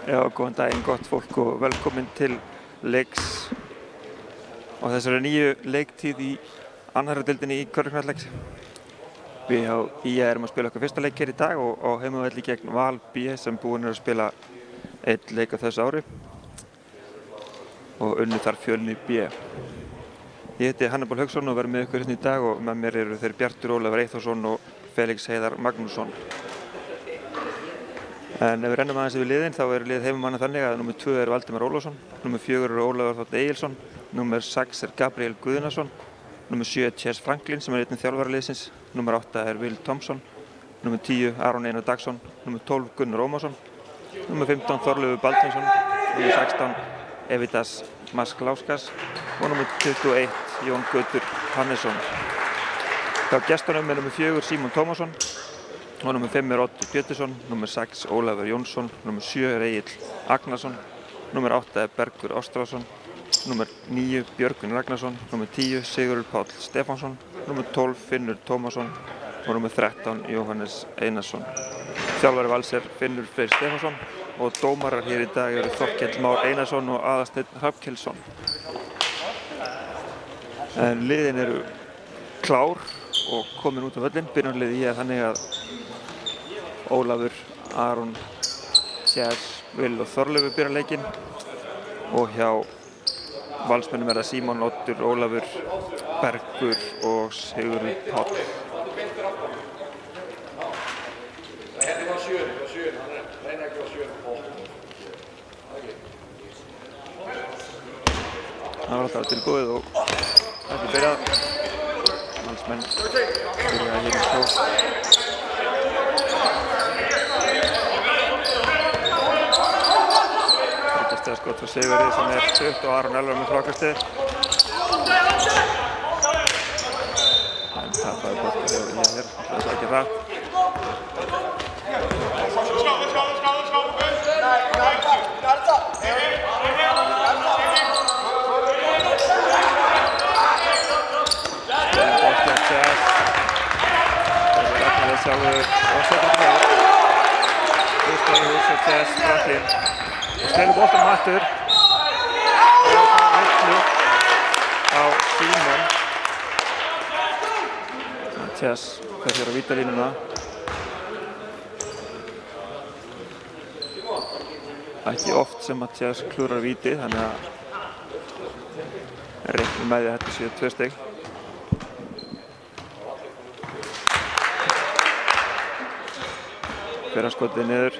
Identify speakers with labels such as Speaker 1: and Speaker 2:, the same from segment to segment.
Speaker 1: Já, góðan daginn, gott fólk og velkomin til leiks á þessari nýju leiktíð í annarri deildinni í körfuknattleik. Við hjá IA erum að spila okkar fyrsta leik hér í dag og á heimavelli gegn Val B sem búin að spila einn leik á þessu ári og unnu þar Fjölni B. Ég heiti Hannibal Hauksson og verð með ykkur hérna í dag og með mér eru þeir Bjartur Ólafur Eyþórsson og Felix Heiðar Magnússon. En ef við rennum aðeins yfir liðin þá eru lið heimamanna þannig að númer 2 er Valdimar Ólafsson, númer 4 er Ólafur Þ. Egilsson, númer 6 er Gabriel Guðnason, númer 7 er Chess Franklin sem er einn þjálfari liðsins, númer 8 er Will Thompson, númer 10 Aron Einar Dagsson, númer 12 Gunnar Ómarsson, númer 15 Þorleifur Baldvinsson, númer 16 Evitas Maskláuskas og númer 21 Jón Gautur Hannesson. Hjá gestunum er númer 4 Símon Tómasson og númer 5 er Oddur Pétursson, númer 6 Ólafur Jónsson, númer 7 er Egill Agnarsson, númer 8 er Bergur Ástráðsson, númer 9 Björgvin Ragnarsson, númer 10 Sigurður Páll Stefánsson, númer 12 Finnur Tómasson og númer 13 Jóhannes Einarsson. Þjálfari Vals er Finnur Freyr Stefánsson og dómarar hér í dag eru Þorkell Már Einarsson og Aðalsteinn Hrafnkelsson. En liðin eru klár og komin út á völlinn. Byrjunarliðið er þannig að Ólafur, Aron, Chess, Will og Þorleifur byrja leikinn og hjá Valsmönnum er það Símon, Oddur, Ólafur, Bergur og Sigurður Páll. Það var alltaf tilbúið og þetta er byrjað. Valsmenn byrjaði hér í skó. Skot frá Sigurði sem er stutt og Aron Elvar með frákastið. En tapaði bolti þegar hér, það er ekki rætt. Bolti að Chess. Það er Ragnarður sjálfur og setur það. Hús og Chess Franklin. Stelur boltanum aftur og það veitlu á Símon. Chess fer hér á vítalínuna. Ekki oft sem að Chess klúrar víti, þannig að reiknum með því að þetta séu 2 stig. Fyrra skotið niður.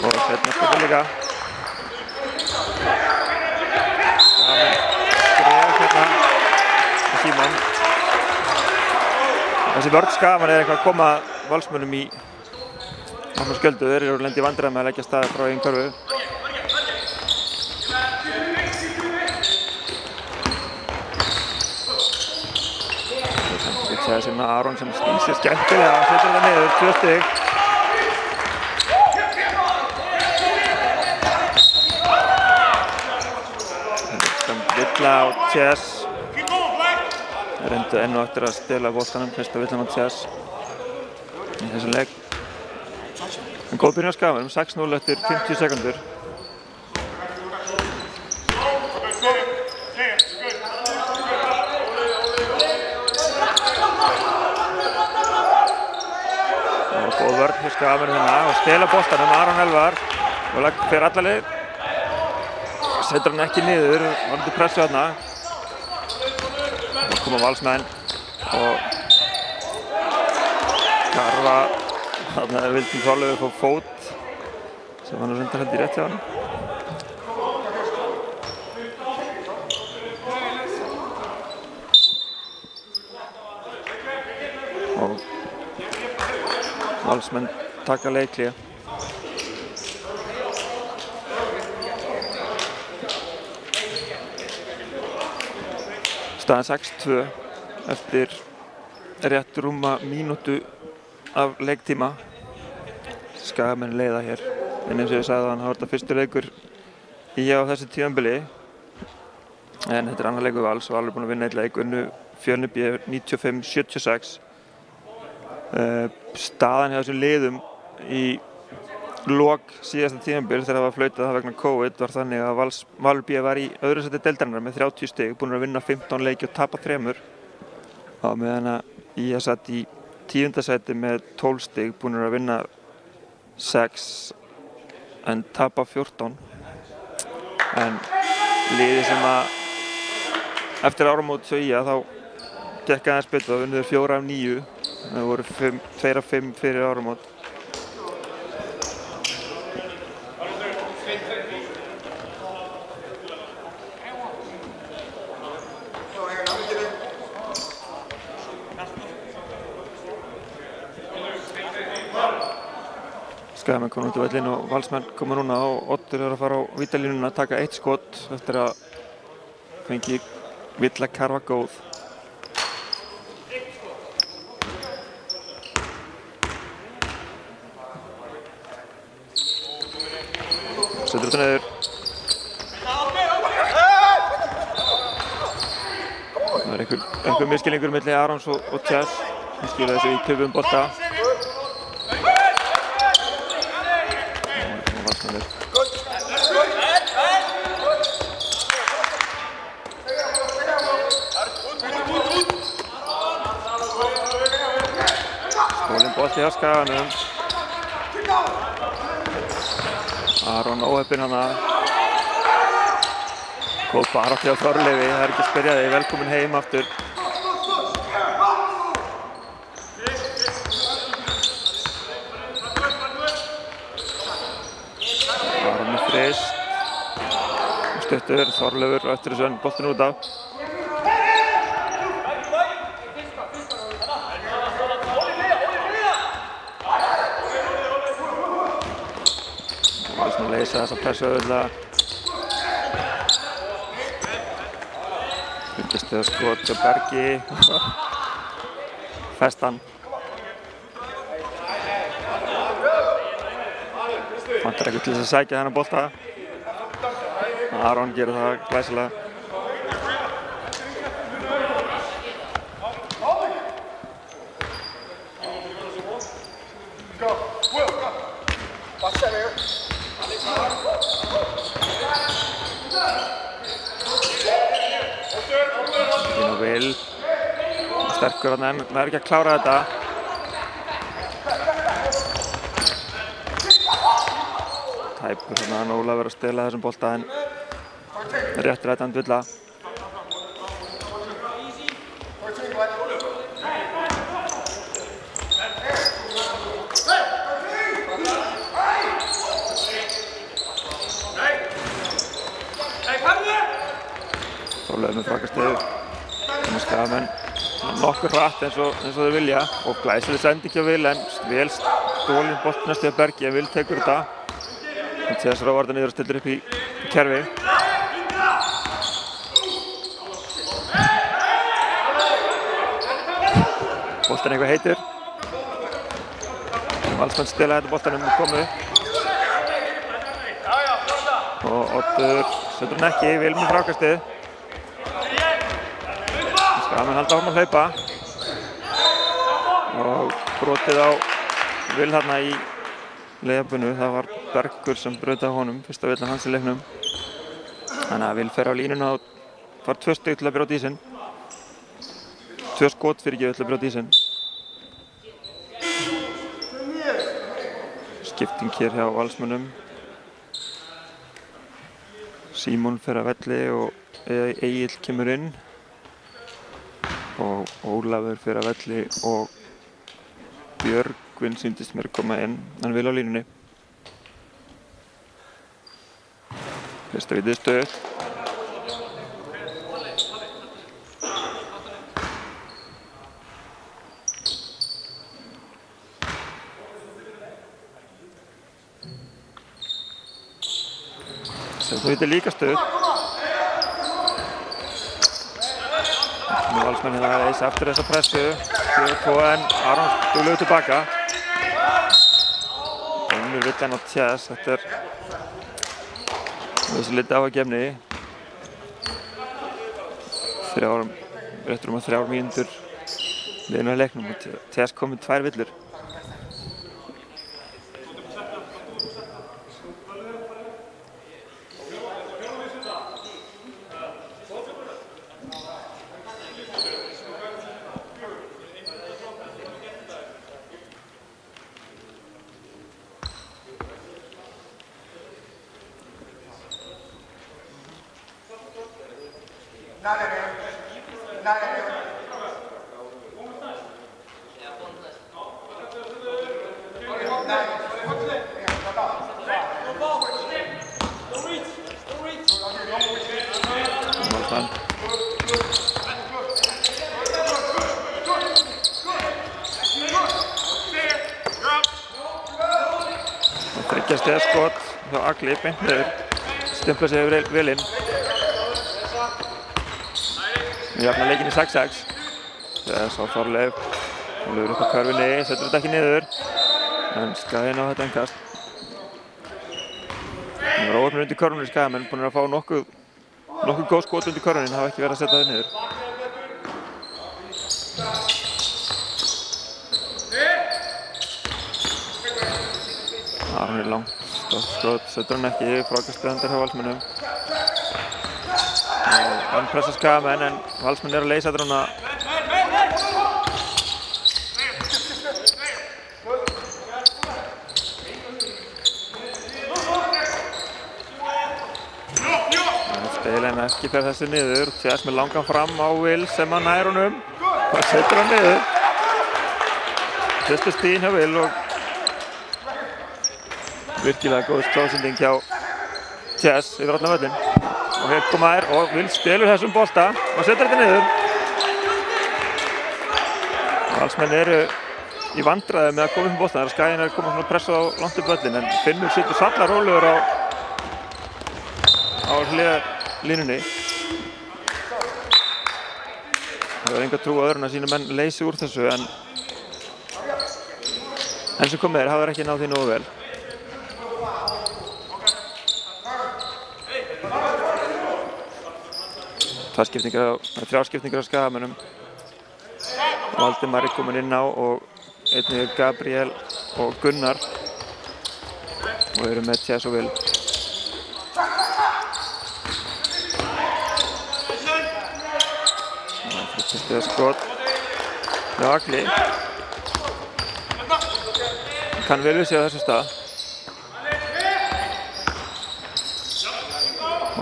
Speaker 1: Og setna skotið líka. Skref hérna á Símon. Þessi vörn Skaman er eitthvað að koma Valsmönnum í nokkra skjöldu. Þeir eru lendi í vandræðum með að leggja staði frá eigin körfu. Það er sem Aron sem snýsir skemmtilega og setur það niður, 2 stig. Villa á Chess. Þeir reyndu enn og eftir að stela boltanum, fyrsta villan á Chess í þessum leik. En góð byrjun á Skaman, 6-0 eftir 50 sekundur. Góð vörn hjá Skaman hérna og stela boltanum, Aron Elvar og fer alla leið. Setur hann ekki niður, varandi pressu þarna. Og koma Valsmenn og Garfa, þarna er Vildum Þorleifur fór fót sem hann er reyndar held í rétt hjá hann. Og Valsmenn taka leikhlé. Staðan 6-2 eftir rétt rúma mínútu af leiktíma. Skagamenn leiða hér. En eins og ég sagði þannig, þá er þetta fyrstu leikur í á þessu tímabili. En þetta annar leikur Vals og Valur búin að vinna einn leik, unnu Fjölni B 95-76. Staðan hjá þessum liðum í lok síðasta tímabil þegar það var flautað vegna COVID var þannig að Valur B var í öðru sæti deildarinnar með 30 stig, búin að vinna 15 leiki og tapa 3. Á meðan að IA satt í 10. sæti með 12 stig, búin að vinna 6 en tapa 14. En liði sem að eftir áramót svo IA þá gekk aðeins betur, það vunnuður 4 af 9. Það voru 2 af 5 fyrir áramót. Skagamenn kom út á völlinn og Valsmenn koma núna og Oddur að fara á vítalínuna að taka 1 skot eftir að fengi Villa Karfa góð. Setur þetta niður. Það er einhver misskilningur milli Arons og Chess. Hann skilur þessu í töfum bolta. Stólinn bolti hjá Skaganum. Aron óheppinn hana. Góð barátta hjá Þorleifi, það er ekki að spyrja þig, velkomin heim aftur. Aron með frist. Stuttur, Þorleifur og eftir þessu enn boltinn út af. Leysa þessa pressu auðvitað. Undirstöð skot hjá Bergi. Festan. Vantar eitthvað til þess að sækja þennan bolta. Aron gerir það glæsilega. Sterkur hann en það er ekki að klára þetta. Tæpur hann að Ólafur að stela þessum bolta en rétt rætandi Villa. Ólafur með frákastið. Skagamenn nokkur hratt eins og þeir vilja og glæsileg sending hjá Vil en vel stólinn boltinn næstu hjá Bergi en Vil tekur þetta. Hann séð sér á varða niður og stillir upp í kerfi. Boltinn eitthvað heitur. Valsmenn stela þetta boltanum og komu. Og Oddur setur hann ekki, Vil með frákastið. Skagamenn halda áfram að hlaupa og brotið á Vil þarna í leiðabunu. Það var Bergur sem braut á honum, fyrsta villan hans í leiknum. Þannig að Vil fer á línuna og fær 2 stig til að brjóta ísinn. 2 skot fyrirgefið til að brjóta ísinn. Skipting hér hjá Valsmönnum. Símon fer að velli og Egill kemur inn. Og Ólafur fyrir að velli og Björgvin sýndist mér að koma inn, hann Vil á línunni. Fyrsta vítið stutt. Seinna vítið líka stutt. Valsmenn hérna að leysa eftir þessa pressu. 4-2 en Aron duglegur tilbaka. Önnur villan á Chess. Þetta er þessi liti áhuggefni. rétt rúmar 3 mínútur liðnar í leiknum og TS komið 2 villur. Þryggjast eða skot hjá Agli beint niður, stimpla sig yfir velinn. Við jafna leikinn í 6-6. TS á Þorleif, hann lögur upp á körfunni, setur þetta ekki niður, en Skaginn á þetta innkast. Það var óöfnur undir körfunni Skagamenn, búin að fá nokkuð góð skot undir körfunni, hafa ekki verið að setja þau niður. Aron er langt, skot, setur hann ekki, frákastið hjá Valsmönnum. Hann pressa Skagamenn en Valsmenn að leysa þetta núna. Spilin ekki fer þessi niður, TS með langan fram á Will sem hann nær honum. Það setur hann niður. Fyrstu stíðin hjá Will og virkilega góð stóðsending hjá TS yfir allan völlinn. Og hér koma þær og Will stelur þessum bolta og setur þetta niður. Valsmenn eru í vandræði með að koma upp um boltan þegar Skaginn er komið að pressa á langt upp völlinn en Finnur situr sallar rólegur á hliðarlínunni. Það er enga trú á öðrun að sína menn leysi úr þessu en sem komið hafa þeir ekki náð því nógu vel. Þrjárskiptingar á Skagamönnum. Valdimar er kominn inn á og einnig Gabriel og Gunnar og eru með TS og Will. Þryggjast eða skot hjá Agli. Kann vel við sig á þessum stað.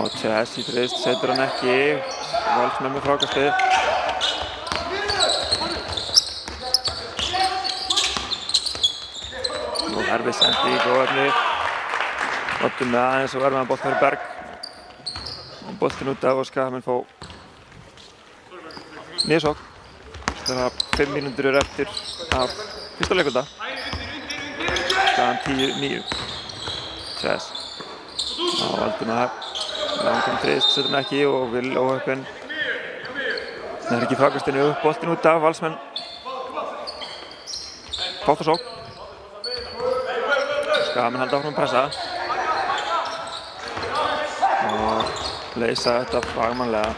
Speaker 1: Og TS í þrist, setur hann ekki. Valsmenn með frákastið. Og erfið sendi í góðefni. Nottum með aðeins og verðum að bolta fyrir Berg. Boltin út af og Skagamenn fá niðursókn. Þegar 5 mínútur eru eftir af fyrsta leikvölda. Skagan 10-9. TS. Og Valdimar langan þrist, setur hann ekki og Will óheppinn. Það er ekki frákastinu upp, boltin út af, Valsmenn fá það sókn. Skagamenn halda áfram að pressa og leysa þetta fagmannlega.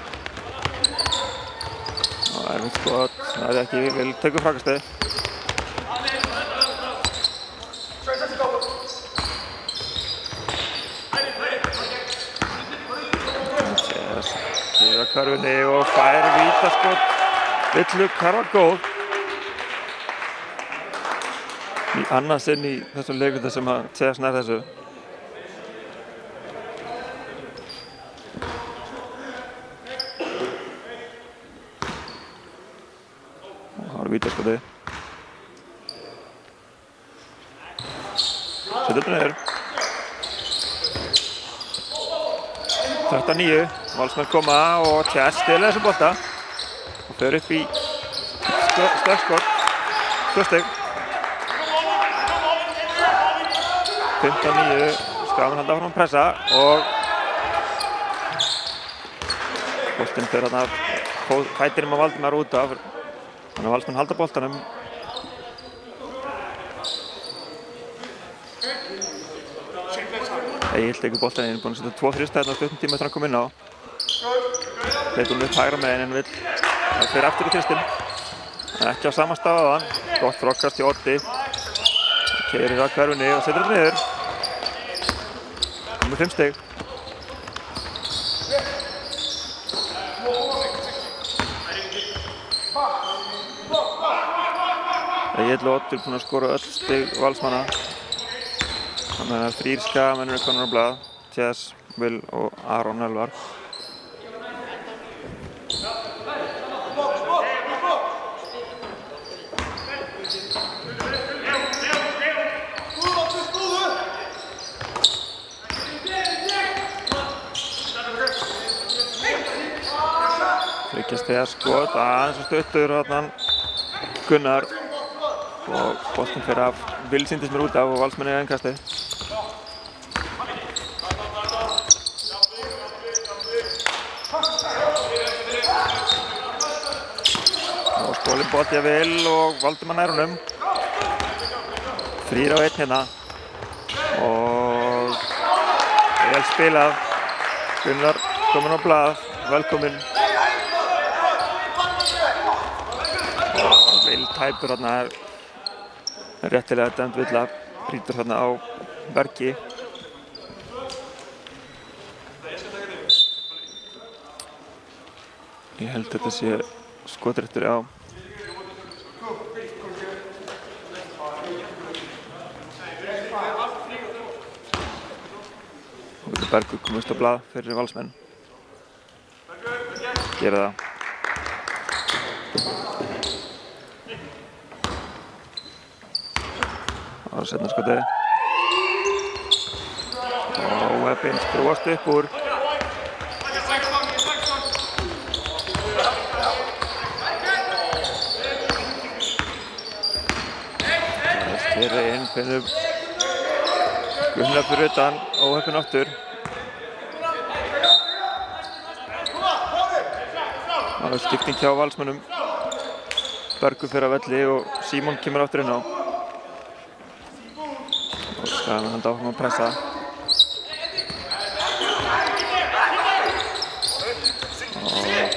Speaker 1: Og erfitt skot, það er ekki, Will tekur frákastið. Keyrir að körfunni og fær vítaskot. Villu var góð. Í annað sinn í þessum leikvölda sem að TS nær þessu. Og það var vítaskotið. Setur þetta niður. 13-9. Valsmenn koma og TS stelur þessum bolta og fer upp í stökkskot, 2 stig. 15-9, Skagamenn halda áfram að pressa og boltinn fer þarna fætinum á Valdimar út af, þannig að Valsmenn halda boltanum. Egill tekur boltann inn, búinn að setja 2 þrista hérna á stuttum tíma eftir að hann kom inn á. hleypur upp hægra megin en vill það fer aftur í þristinn. Ekki á sama stað á hann. Gott frokkast í Oddi. Keyrir á körfunni og setur þetta niður. Komið 5 stig. Egill og Oddur búin að skora öll stig Valsmanna. Þannig að 3 skagamenn eru komnir á blað. Chess, Will og Aron Elvar. Þriggja stiga skot, aðeins og stuttur þarna Gunnar og boltinn fer af Will sýndist mér út af og Valsmenn eiga innkastið. Og skólinn bolti að Will og Valdimar nær honum. 3-1 hérna og vel spilað. Gunnar kominn á blað, velkominn. Will tæpur hérna réttilega dæmd villa, brýtur hérna á Bergi. Ég held þetta sé skotréttur á. Og þetta Bergur komist á blað fyrir Valsmenn. Gera það. Og setna skotið. Og Ebbin skrúast upp úr. Stýri inn, finnum Gunnar fyrir utan, óheppinn aftur. Það er skipting hjá Valsmönnum. Bergur fyrir að velli og Símon kemur aftur inn á. Og Skagamenn halda áfram að pressa.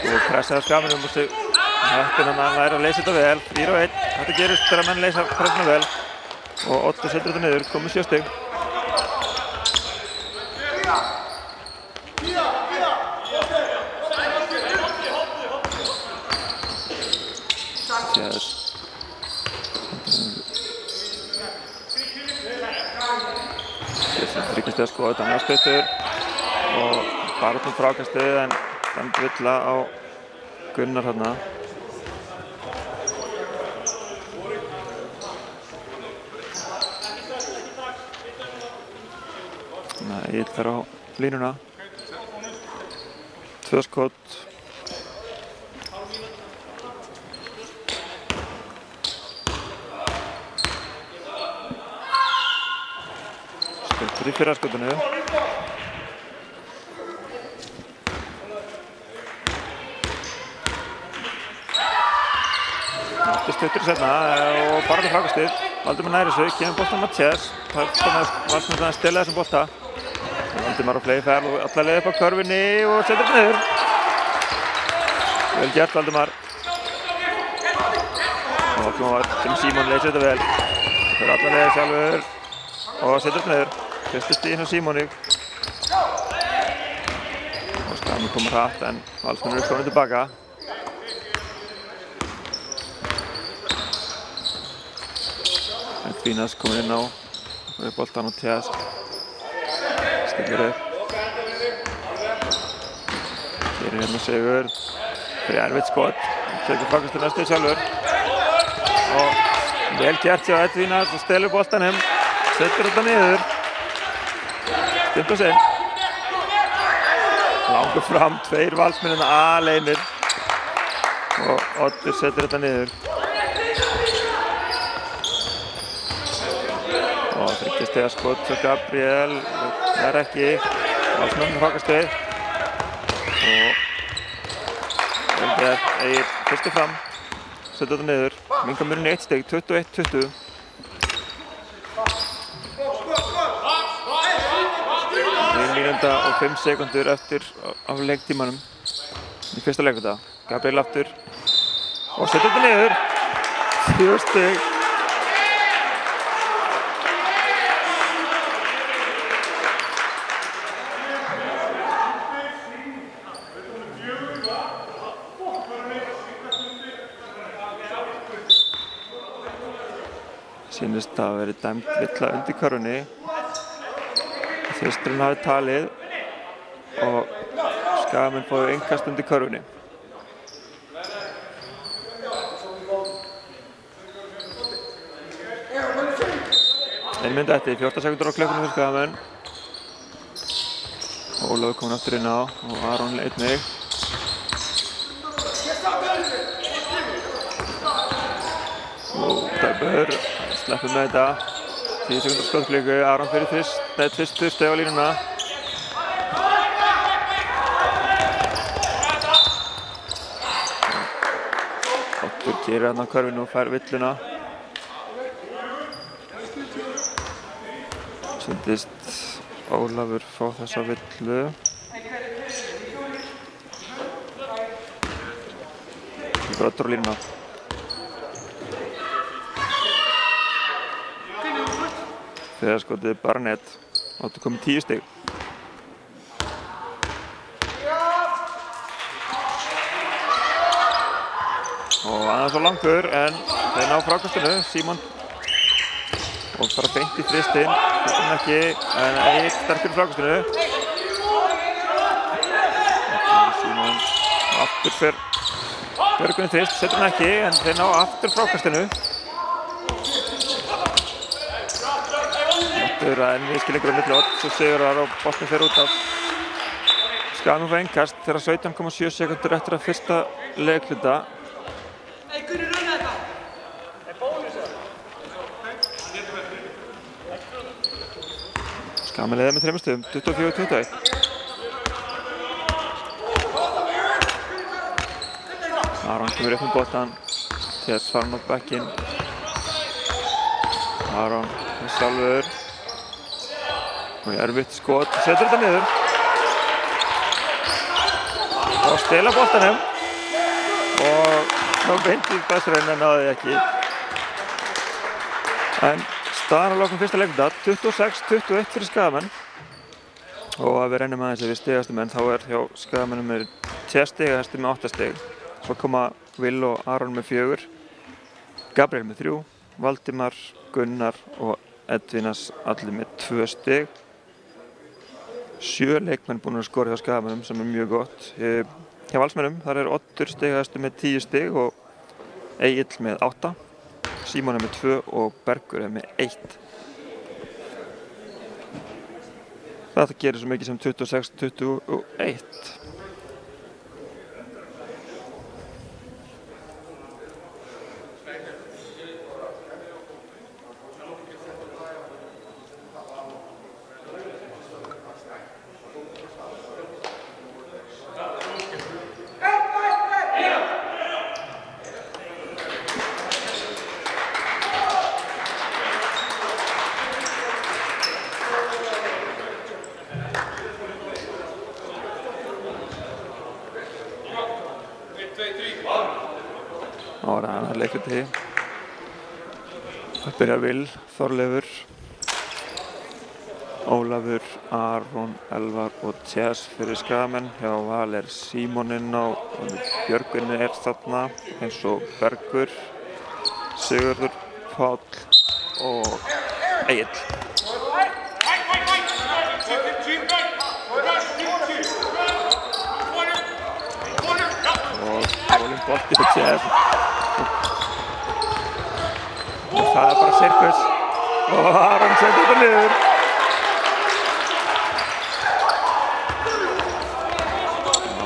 Speaker 1: Og pressaði Skagamennum og heppinn að hann væri að leysa þetta vel. 4-1. Þetta gerist þegar menn leysa pressuna vel. Og Oddur setur þetta niður, komið 7 stig. Yes. Þriggja stiga skot, hann er stuttur og baráttum frákastið en dæmd villa á Gunnar hérna. Egill fer á línuna. 2 skot. Stuttur í fyrra skotinu. Aftur stuttur seinna og baráttum frákastið. Valdimar nær þessu, kemur boltanum að Chess. Það er Valsmenn að stela þessum bolta. Valdimar á fleyferð og alla leið upp á körfunni og setur þetta niður. Vel gert Valdimar. Og Símon leysir þetta vel. Fyrir alla leið sjálfur og setur þetta niður. Fyrstu stiginn á Símoni. Og Skagamenn komur hratt en Valsmenn eru komin tilbaka. Fínas komið inn á fyrir boltan og Chess stillir upp. Hér er hérna sigur fyrir erfitt skot. Tekur frákastið næstu sjálfur. Og vel gert hjá Fínas og stelur boltanum. Setur þetta niður. Stimpla sig. Langur fram, 2 Valsmennina aleinir. Og Oddur setur þetta niður. Og þriggja stiga skot hjá Gabriel, það ekki, Valsmenn frákastið. Og vel gert, Egill fyrstu fram, setur þetta niður, minnka muninn í 1 stig, 21-20. 1 mínúta og 5 sekúndur eftir af leiktímanum. í fyrsta leikluta. Gabriel aftur og setur þetta niður. 4 stig. Sýnist að hafa verið dæmd villa undir körfunni. Þristurinn hafi talið og Skagamenn fóðu innkast undir körfunni. Ein mynd eftir, 14 sekúndur á klukkunni fyrir Skagamenn. Ólafur komin aftur inn á og Aron einnig. Dæbur sleppur með þetta. 10 sekúndar skotklíku, Aron fyrir fyrstu steg á línuna. Ottur keyrir hérna á körfinu og fær villuna. Sýndist Ólafur fá þessa villu. Brottur á línuna. Þegar skotið Barnett, áttu komið 10 stig. Og aðeins á langur, en þeir ná frákastinu, Símon. Og fara beint í þristinn, þetta er ekki, en Egill sterkur í frákastinu. Símon aftur fer Björgvin þrist, setur hann ekki, en þeir ná aftur frákastinu. Það er miskilingur á milli odds og Sigurðar og boltinn fer út af. Skagamenn fá innkast þegar 17,7 sekúndur eftir að fyrsta leikluta. Skagamenn leiða með 3 stigum, 24-21. Aron kemur upp með boltann, Tess fara hann á bekkinn. Aron sjálfur. Og erfitt skot, setur þetta niður. Og stela boltanum. Og þá beint í bæsturinn en náði ekki. En staðan á lokum fyrsta leikluta, 26-21 fyrir Skagamenn. Og að við reynum aðeins við stigastu menn, þá er hjá Skagamennum með 10 stigahæstir með 8 stig. Svo koma Will og Aron með 4. Gabriel með 3. Valdimar, Gunnar og Edvinas allir með 2 stig. 7 leikmenn búin að skora hjá Skagamennum sem er mjög gott. Hjá Valsmönnum þar er Oddur stigahæstur með 10 stig og Egill með 8. Símon er með 2 og Bergur er með 1. Þetta gerir svo mikið sem 26-21. Ára, leikluti. Það byrjar Will, Þorleifur, Ólafur, Aron, Elvar og Tess fyrir Skagamenn. Hjá Val er Símon inn á, Björgvin er þarna eins og Bergur, Sigurður, Páll og Egill. Og Ólin bolti fyrir Tess. Og það er bara sirkus og Aron setur þetta niður.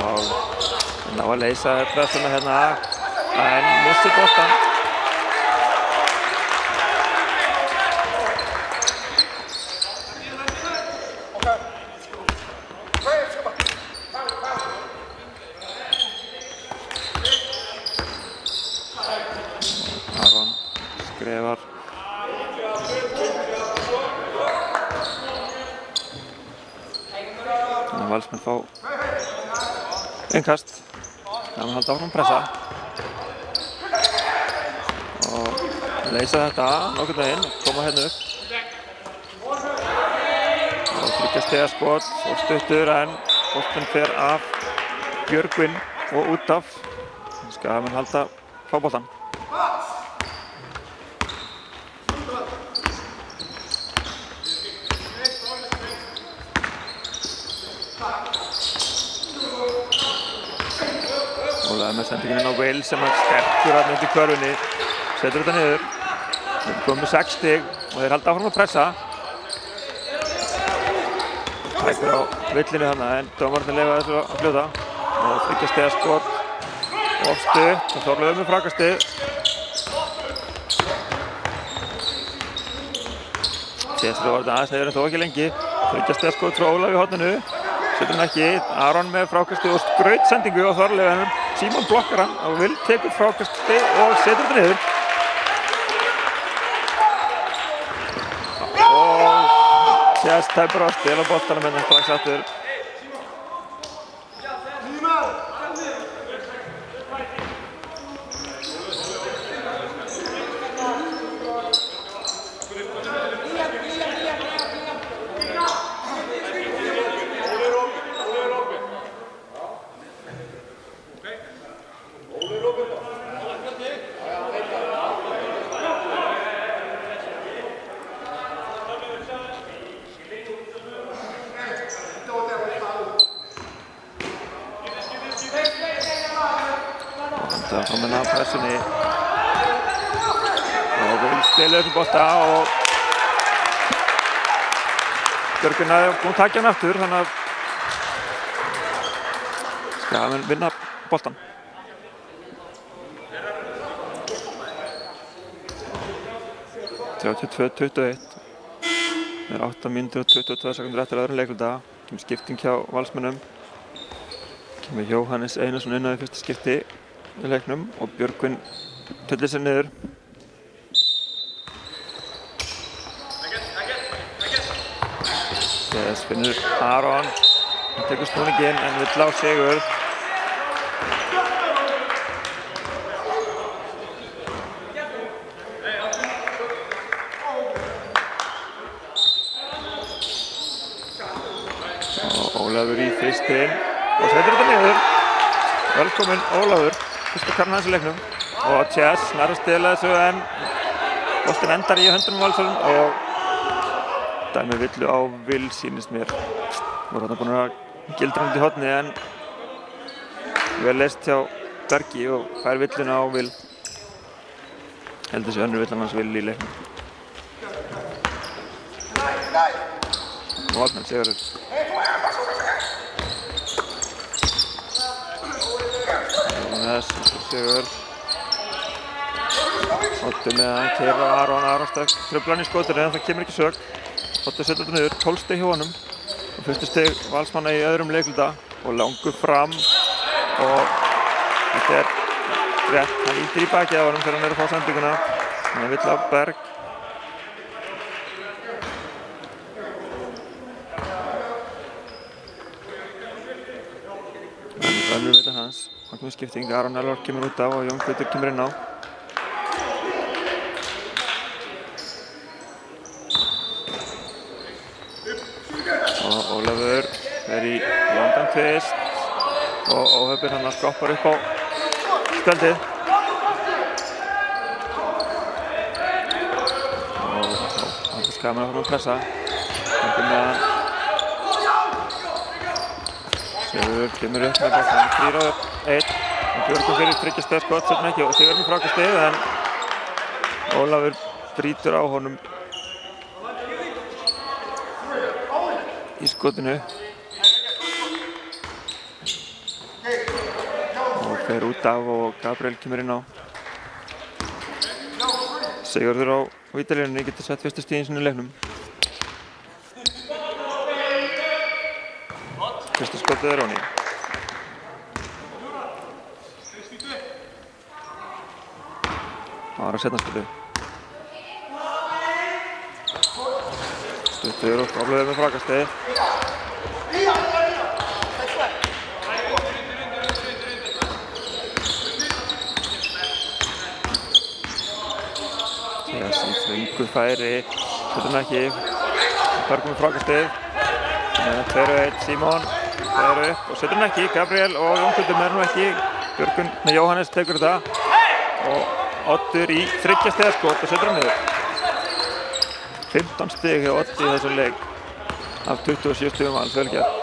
Speaker 1: Og ná að leysa þetta svona hérna en missir boltann. Aron skrefar. Valsmenn fá innkast. Gaman halda áfram að pressa. Og leysa þetta nokkurn veginn, koma hérna upp. Og 3 stiga skot og stuttur en boltinn fer af Björgvin og út af. Gaman halda fáboltan. Ólaður með sendingin inn á Will sem er sterkur að myndi körfunni. Setur þetta niður. Þeir komið með 6 stig og þeir halda áfram að pressa. Tækur á villinu þarna en dómararnir leyfa þessu að fljóta. Og 3 stiga skot. Of stutt og Þorleifur með frákastið. Sérstaklega var þetta aðeins en þó ekki lengi. 3 stiga skot frá Ólafi í horninu. Setur hann ekki. Aron með frákastið og skrautsendingu á Þorleifur. Símon blokkar hann og Will tekur frákastið og setur þetta niður. Og Chess tæpur á spil á boltanum en strax aftur. Fram með pressunni og Will spila upp í bolta og Björgvin er búinn að taka hann aftur þannig að Skagamenn vinna boltan. (32-21) Það er 8 mínútur og 22 sekúndur eftir öðrum leikluta. Kemur skipting hjá Valsmönnum. Kemur Jóhannes Einarsson inn á í fyrsta skipti í leiknum og Björgvin tullir sér niður. Þess finnur Aron, hann tekur snúninginn en vill á sigur. Og Ólafur í fyrstinn og setur þetta niður. Velkominn Ólafur. Fyrsta karnan hans í leiknum og Chess nær að stela þessu en boltinn endar í höndunum Valsarinn og dæmi villu á Will sýnist mér. Voru þarna búin að gildra út í horni en vel leyst hjá Bergi og fær villuna á Will. Heldur þessi önnur villan hans Will í leiknum. Og Valsmenn sigurður. Sigur. Oddur með hann keyrir á Aron truflar hann í skotinu en það kemur ekki sök. Oddur setur þetta niður, 12 stig hjá honum. Og fyrstu stig Valsmanna í öðrum leikluta og langur fram og þetta er rétt. Hann ýtir í bakið á honum þegar hann er að fá sendinguna. Hann vill á Berg. Önnur villan hans. Það kemur skipting, Aron Elvar kemur út á og Jón Gautur kemur inn á. Og Ólafur er í langan tvist og óhöfur hann að skoppar upp á spjaldið. Og hann Skagamenn áfram að pressa. Sigur kemur upp með boltann, 3-1 og Björgvin fyrir 3 stiga skot, setna ekki og Sigur með frákastið en Ólafur brýtur á honum í skotinu og fer út af og Gabriel kemur inn á. Sigurður á vítalínunni getur sett fyrsta stigin sinni í leiknum. Fyrsta skotið er Róni. Það var að setna skotið. Stuttur og Ólafur með frákastið. færi, setur hann ekki. Bergur með frákastið. 2-1, Símon fer upp og setur hann ekki. Gabriel og Jónkundur með hann ekki. Björgun með Jóhannes tekur þetta. Og Oddur í 3 stiga skot og setur hann niður. 15 stig hjá Oddi í þessum leik. Af 27 stigum alls vel gert.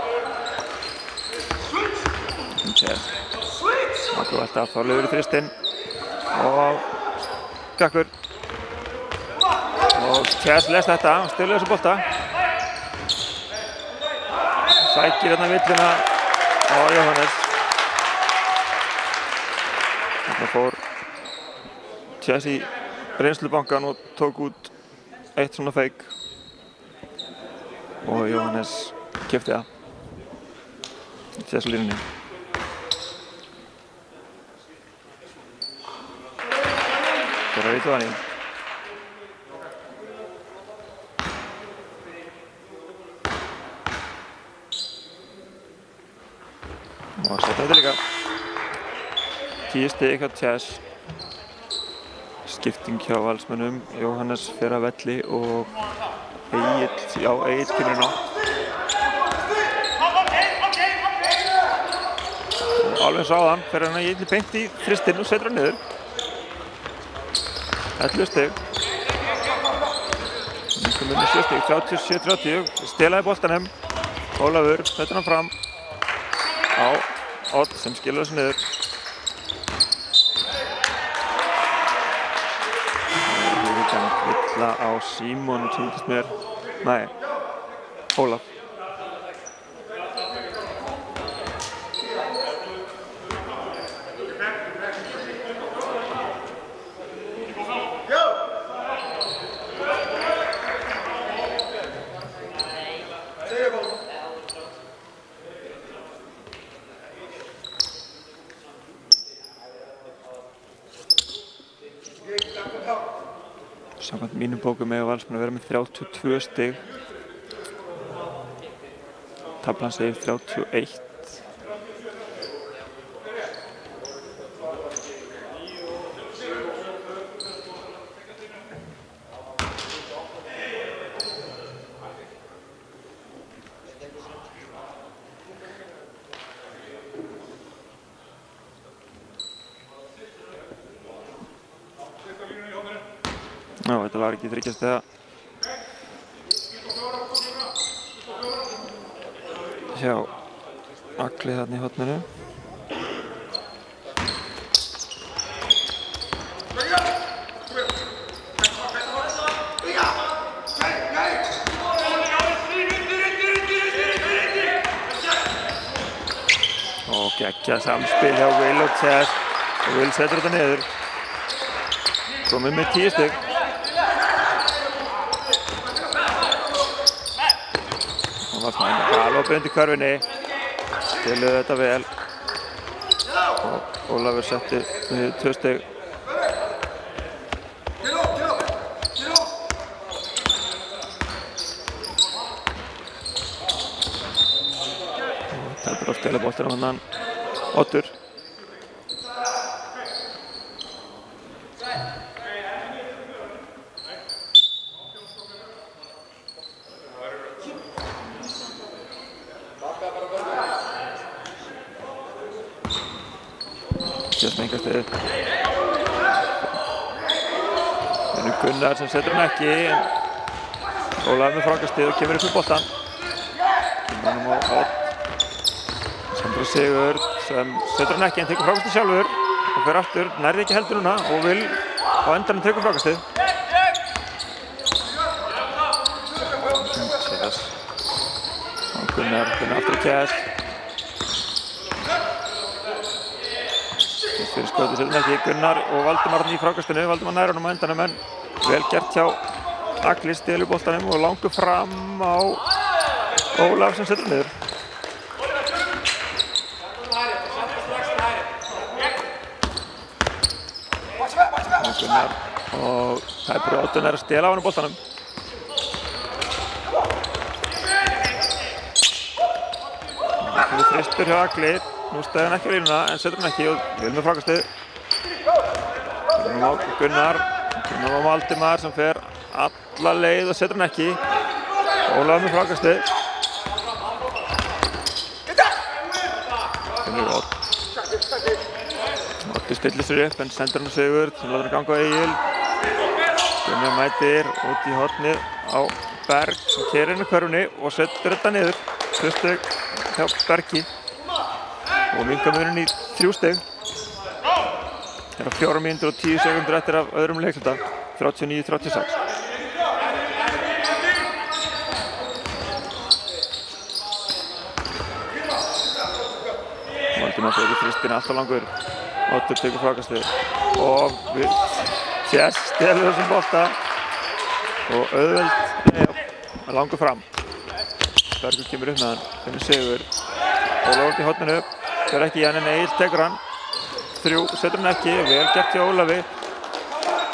Speaker 1: Maggu alltaf þá lögur í þristinn. Og Gakkur. Og Chess les þetta, stilur þessu bolta. Sækir hérna villuna á Jóhannes. Þarna fór Chess í reynslubankan og tók út eitt svona feik. Og Jóhannes keypti það. Chess línunni. Það er vitað hann í. Og setja þetta líka. 10 stig hjá Chess. Skipting hjá Valsmönnum. Jóhannes fer af velli og Egill kemur inn á. Og alveg eins og áðan fer hann Egill beint í þristinn og setur hann niður. 11 stig. Minkum með 7 stig, 37-30. Stelaði boltanum. Ólafur setur hann fram á Odd sem skilur þessu niður. Villa á Símon sem myndist mér. Nei, Ólaf. Samkvæmt mínum bókum eiga Valsmenn að vera með 32 stig. Taflan segir 31. Já, þetta var ekki 3 stiga hjá Agli þarna í horninu. Og geggjað samspil hjá Will og Chess. Og Will setur þetta niður. Komið með 10 stig. Alveg brendi körfinni, spiluðu þetta vel og Ólafur setti við 2 stig. Það er bara að spila boltanum hann Oddur. Smengastuð. Það er Gunnar sem setur hann ekki, en Ólafur með frákastið og kemur upp í boltan. Kemur hann á Odd. Sandra Sigurð sem setur hann ekki, en tekur frákastið sjálfur og fer aftur, nærði ekki heldur núna og vil á endanum tekur frákastið. Gunnar aftur í Chess. Fyrir skotið setur hann ekki, Gunnar og Valdimar í frákastinu. Valdimar nær honum á endanum, en vel gert hjá Agli, stelur boltanum og langur fram á Ólaf sem setur niður. Gunnar og tæpur Oddun er að stela á hann boltanum. Það er þristur hjá Agli. Nú stæði hann ekki á línuna, en setur hann ekki og vil með frákastið. Gunnar á Valdimar sem fer alla leið og setur hann ekki. Ólafur með frákastið. Finnur Odd. Oddi stillir sér upp en sendur hann á Sigurð sem látur hann ganga á Egil. Gunnar mætir út í hornið á Berg sem keyrir inn á körfunni og setur þetta niður. 2 stig hjá Bergi og minnka muninn í 3 stig. Það eru 4 mínútur og 10 sekúndur eftir af öðrum leikluta, 39-36. Valdimar tekur þrýstina alltaf langur. Oddur tekur frákastið og Chess stelur þessum bolta og auðveld langur fram. Bergur kemur upp með hann, finnur Sigur. Ólafur út í horninu, fer ekki í hann en Egil tekur hann. 3, setur hann ekki, vel gert hjá Ólafi.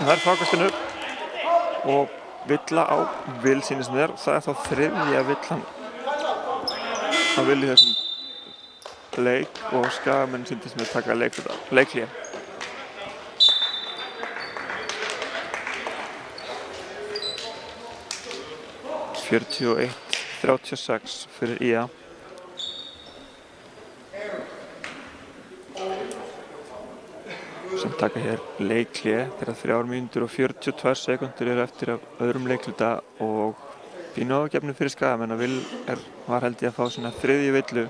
Speaker 1: Það er frákastinu og villa á Will sýnist mér. Það er þá 3. villan á Will í þessum leik og Skagamenn sýndist mér taka leikhlé. (41-36) fyrir IA. Sem taka hér leikhlé þegar 3 mínútur og 42 sekúndur eru eftir af öðrum leikluta og fín ágefni fyrir Skagamenn að Will var held ég að fá svona 3. villu.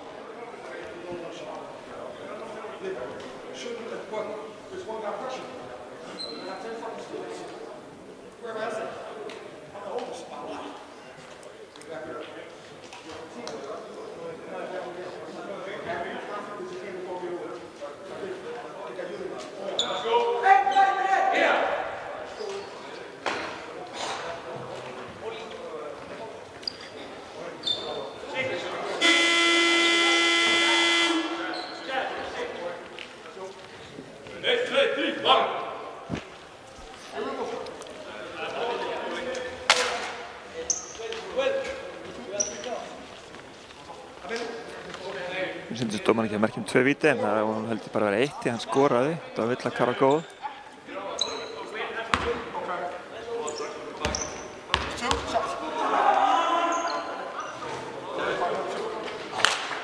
Speaker 1: Mér syndist dómarinn ekki að merkja 2 víti en það heldur bara að vera 1 því hann skoraði. Þetta var vill að Kara góð.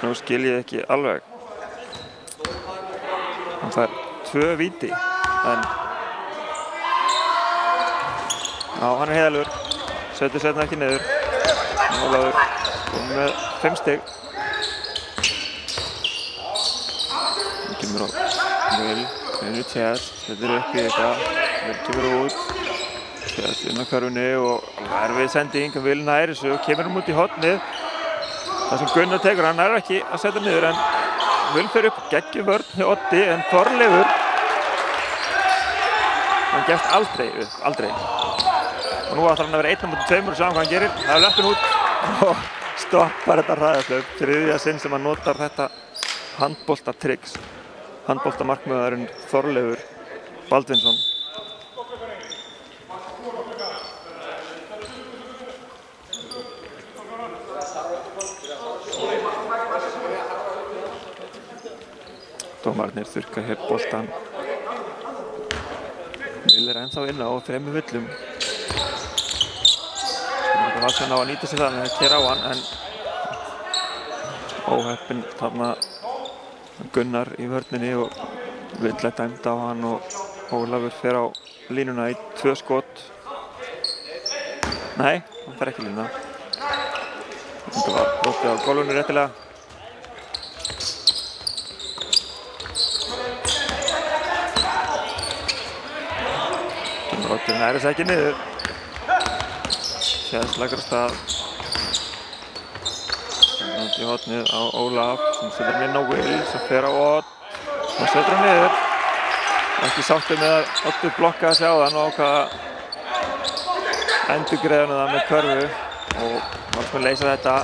Speaker 1: Nú skil ég ekki alveg. Hann fær 2 víti en já, hann er heiðalegur. Setur setna ekki niður. Ólafur kom með 5 stig. Kemur á Will, finnur Chess, setur upp í þetta, Will kemur út, Chess inn á körfunni og erfið sending, Will nær þessu og kemur út í hornið. Það sem Gunnar tekur, hann nær ekki að setja niður en Will fer upp geggjum vörn hjá Oddi en Þorleifur, hann gefst aldrei upp, aldrei. Og nú ætlar hann að vera 1 á móti 2 og sjá hvað hann gerir. Það er löppin út og stoppar þetta hraðahlaup. 3. sinn sem hann notar þetta handboltatricks. Handboltamarkmaðurinn Þorleifur Baldvinsson. Dómararnir þurrka hér boltan. Will er ennþá inn á 3 villum. Það var sem á að nýta sér það en það keyra á hann en óheppinn þarna Gunnar í vörninni og Will er dæmd á hann og Ólafur fer á línuna í 2 skot. Nei, hann fer ekki línuna. Þetta var brotið á gólfinu réttilega. Broddur næri þess ekki niður. Chess leggur af stað. Út í hornið á Ólaf sem setur hann inn á Will sem fer á Odd og setur hann niður. Ekki sáttur með að Oddur blokkaði sig á þann og ákvað að endurgreiða hann það með körfu og Valsmenn leysa þetta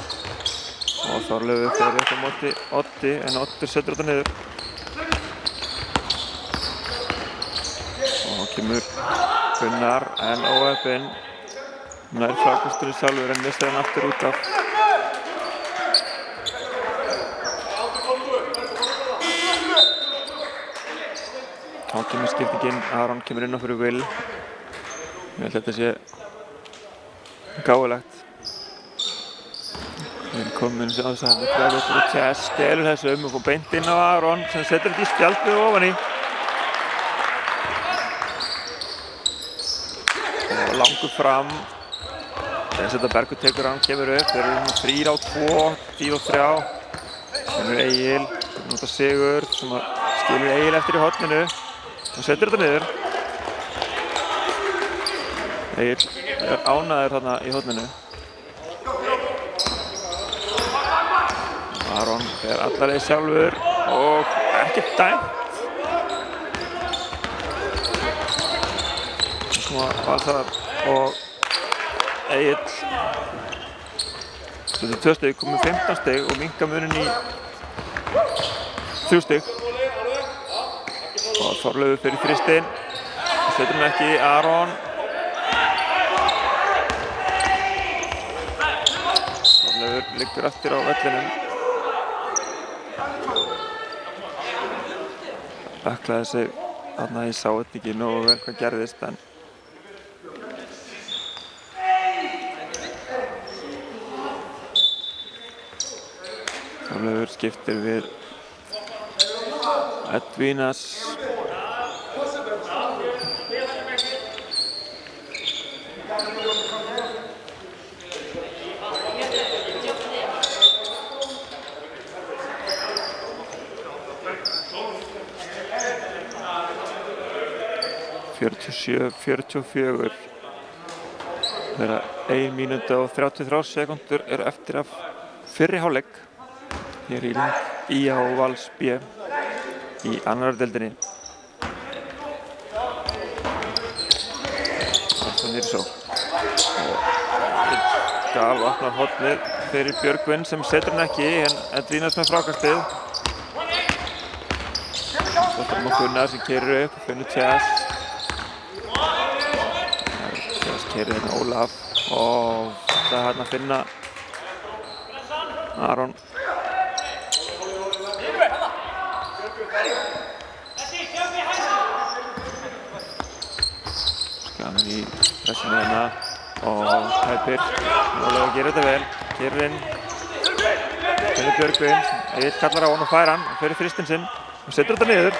Speaker 1: og Þorleifur fer upp á móti Oddi en Oddur setur þetta niður. Og kemur Gunnar en óheppinn nær frákasturinn sjálfur en mistir hann aftur út af. Þá kemur skiptingin, Aron kemur inn á fyrir Will. Ég held að þetta sé gáfulegt. Við erum komin á þess að Freyviður og Chess stelur þessu og fór beint inn á Aron sem setur þetta í spjaldið ofan í. Og langur fram. Þetta Bergur tekur hann, kemur upp. Þeir eru 3 á 2, 4 á 3. Kemur Egil, nota Sigurð sem skilur Egil eftir í horninu og setur þetta niður. Egil er ánægður þarna í horninu. Aron fer alla leið sjálfur og ekkert dæmt. Smá Valsar og Egill. Þetta er 2 stig, komið 15 stig og minnka munin í 3 stig. Og Þorleifur fyrir þristinn. Setur hann ekki, Aron. Þorleifur liggur eftir á vellinum. Öklaði sig þarna, ég sá þetta ekki nógu vel hvað gerðist en Þorleifur skiptir við Edvínas. 47-44. Þeirra 1 mínúta og 33 sekúndur eru eftir af fyrri hálfleik hér í IA og Vals B í annarri deildinni. Það er svo. Gal opnar hornið fyrir Björgvin sem setur hann ekki en Edvínas með frákastið. Svo er Gunnar sem keyrir upp, finnur Chess. Keyrir hérna Ólaf og það er hérna að finna Aron. Skaman í pressinu hérna og Tæpir. Ólafur gerir þetta vel, keyrir inn. Finnur Björgvin, Egill kallar á hann og fær hann og fyrir þristinn sinn og setur þetta niður.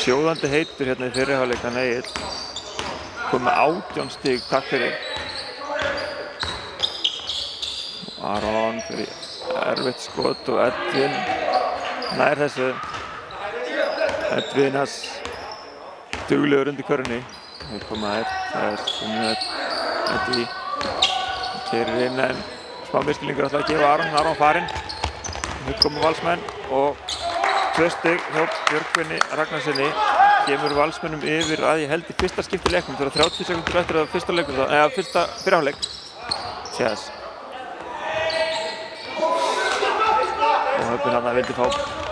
Speaker 1: Sjóðandi heitur hérna í fyrri hálfleik hann Egill. Komið með 18 stig, takk fyrir. Aron fyrir erfitt skot og Edvin nær þessu. Edvínas duglegur undir körfunni. Hér koma það er komið Eddi. Keyrir inn en smá miskilningur ætlaði að gefa Aron farinn. Hér koma Valsmenn og 2 stig hjá Björgvini Ragnarssoni. Kemur Valsmönnum yfir að ég held í fyrsta skipti leiknum. Það eru 30 sekúndur eftir að fyrsta leikum þá, eða fyrsta fyrri hálfleik. Chess. Og höfðin hann vildi fá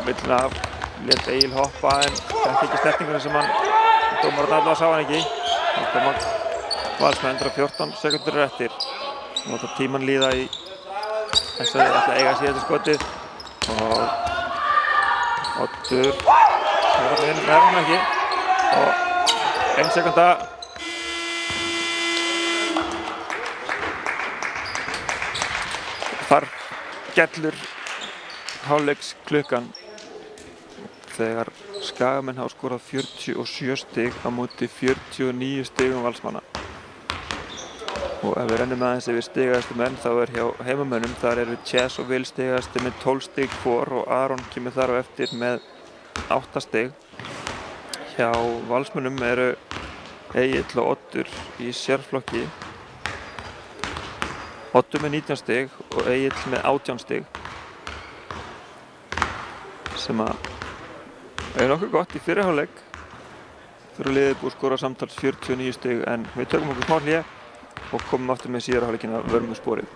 Speaker 1: villina af, lét Egil hoppa en fekk ekki snertinguna sem hann, dómarinn allavega sá hann ekki. Þá koma Valsmenn 14 sekúndur eftir. Og það tímann líða í þess að ætla að eiga síðasta skotið. Og Oddur, það er hann ekki. Og 1 sekúnda. Þar gellur hálfleiksklukkan þegar Skagamenn hafa skorað 47 stig á móti 49 stigum Valsmanna. Og ef við rennum aðeins yfir stigahæstu menn þá er hjá heimamönnum, þar eru Chess og Will stigahæstir með 12 stig hvor og Aron kemur þar á eftir með 8 stig. Hjá Valsmönnum eru Egill og Oddur í sérflokki. Oddur með 19 stig og Egill með 18 stig. Sem að er nokkuð gott í fyrri hálfleik. Fyrir liðið búið að skora samtals 49 stig en við tökum okkur smá hlé og komum aftur með síðara hálfleikina vörmu sporið.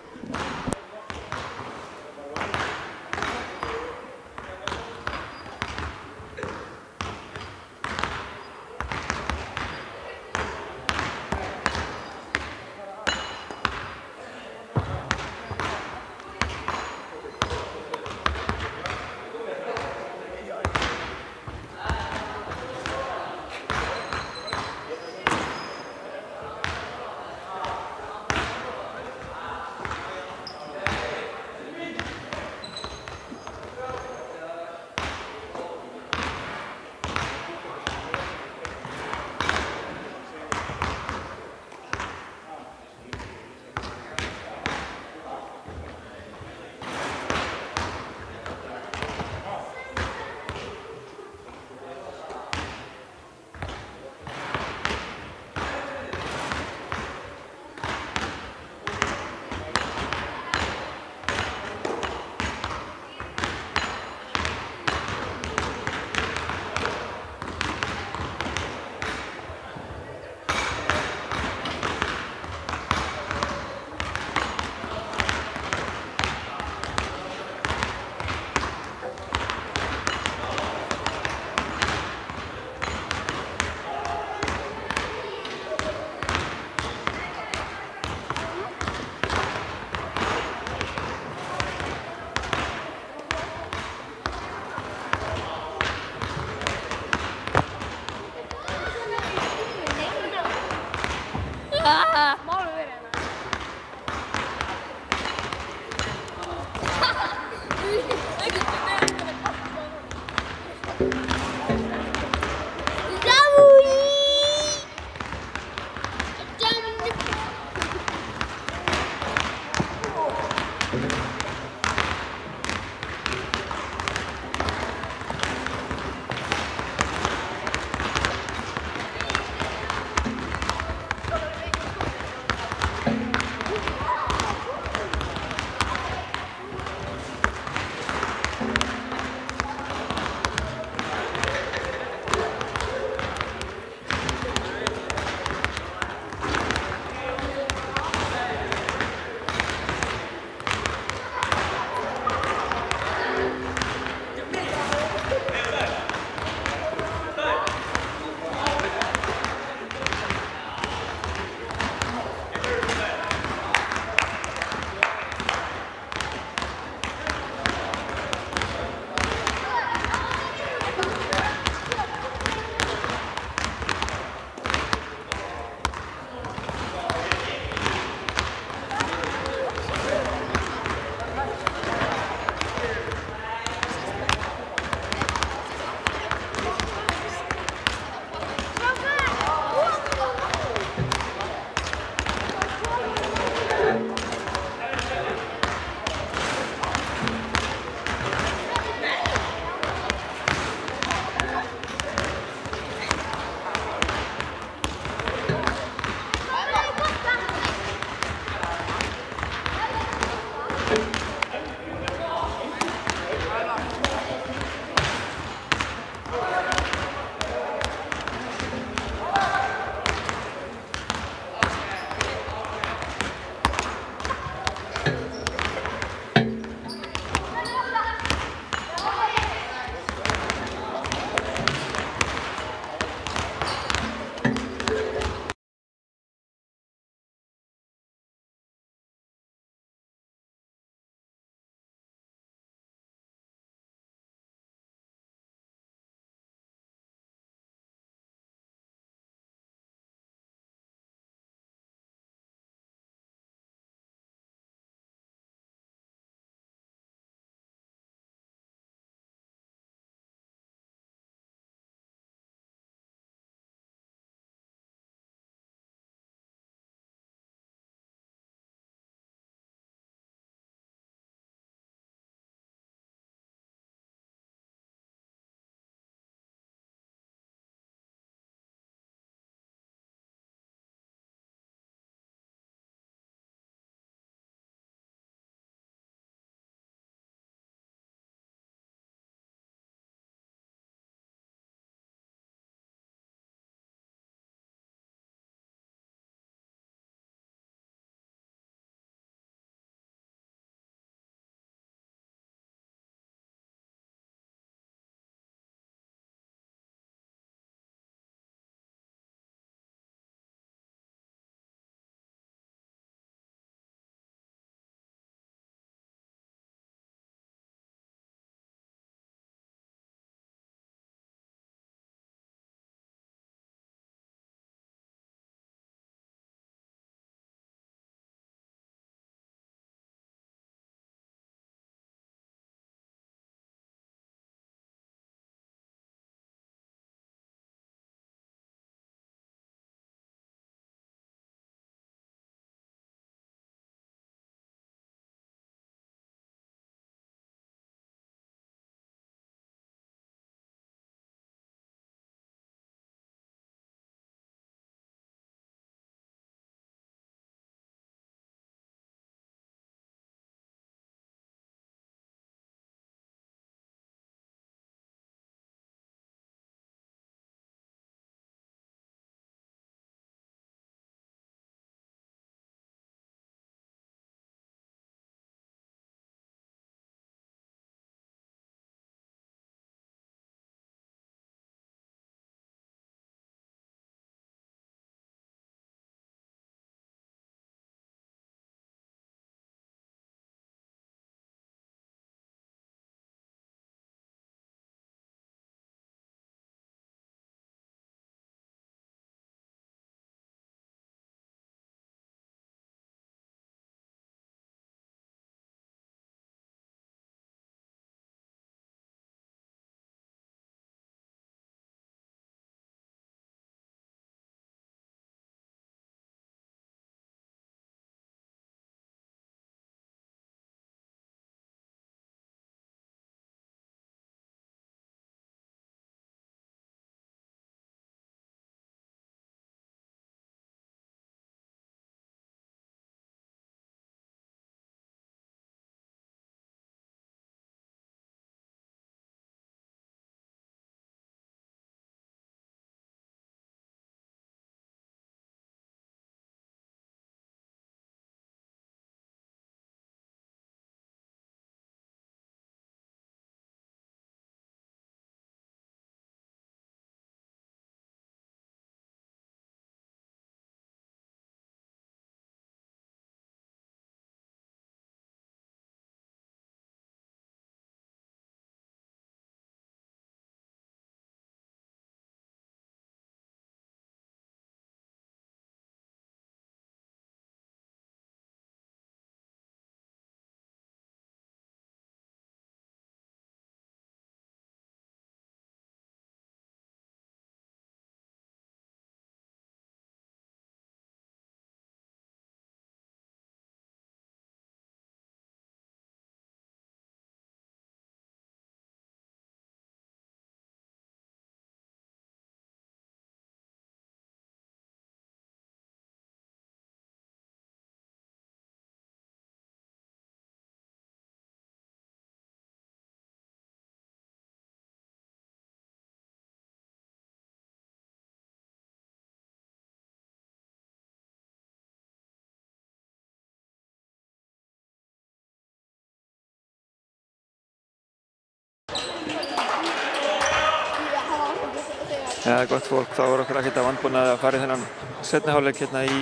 Speaker 1: Ja, gott fólk, þá er okkur ekkert að vanbúnaði að fara í þennan seinni hálfleik hérna í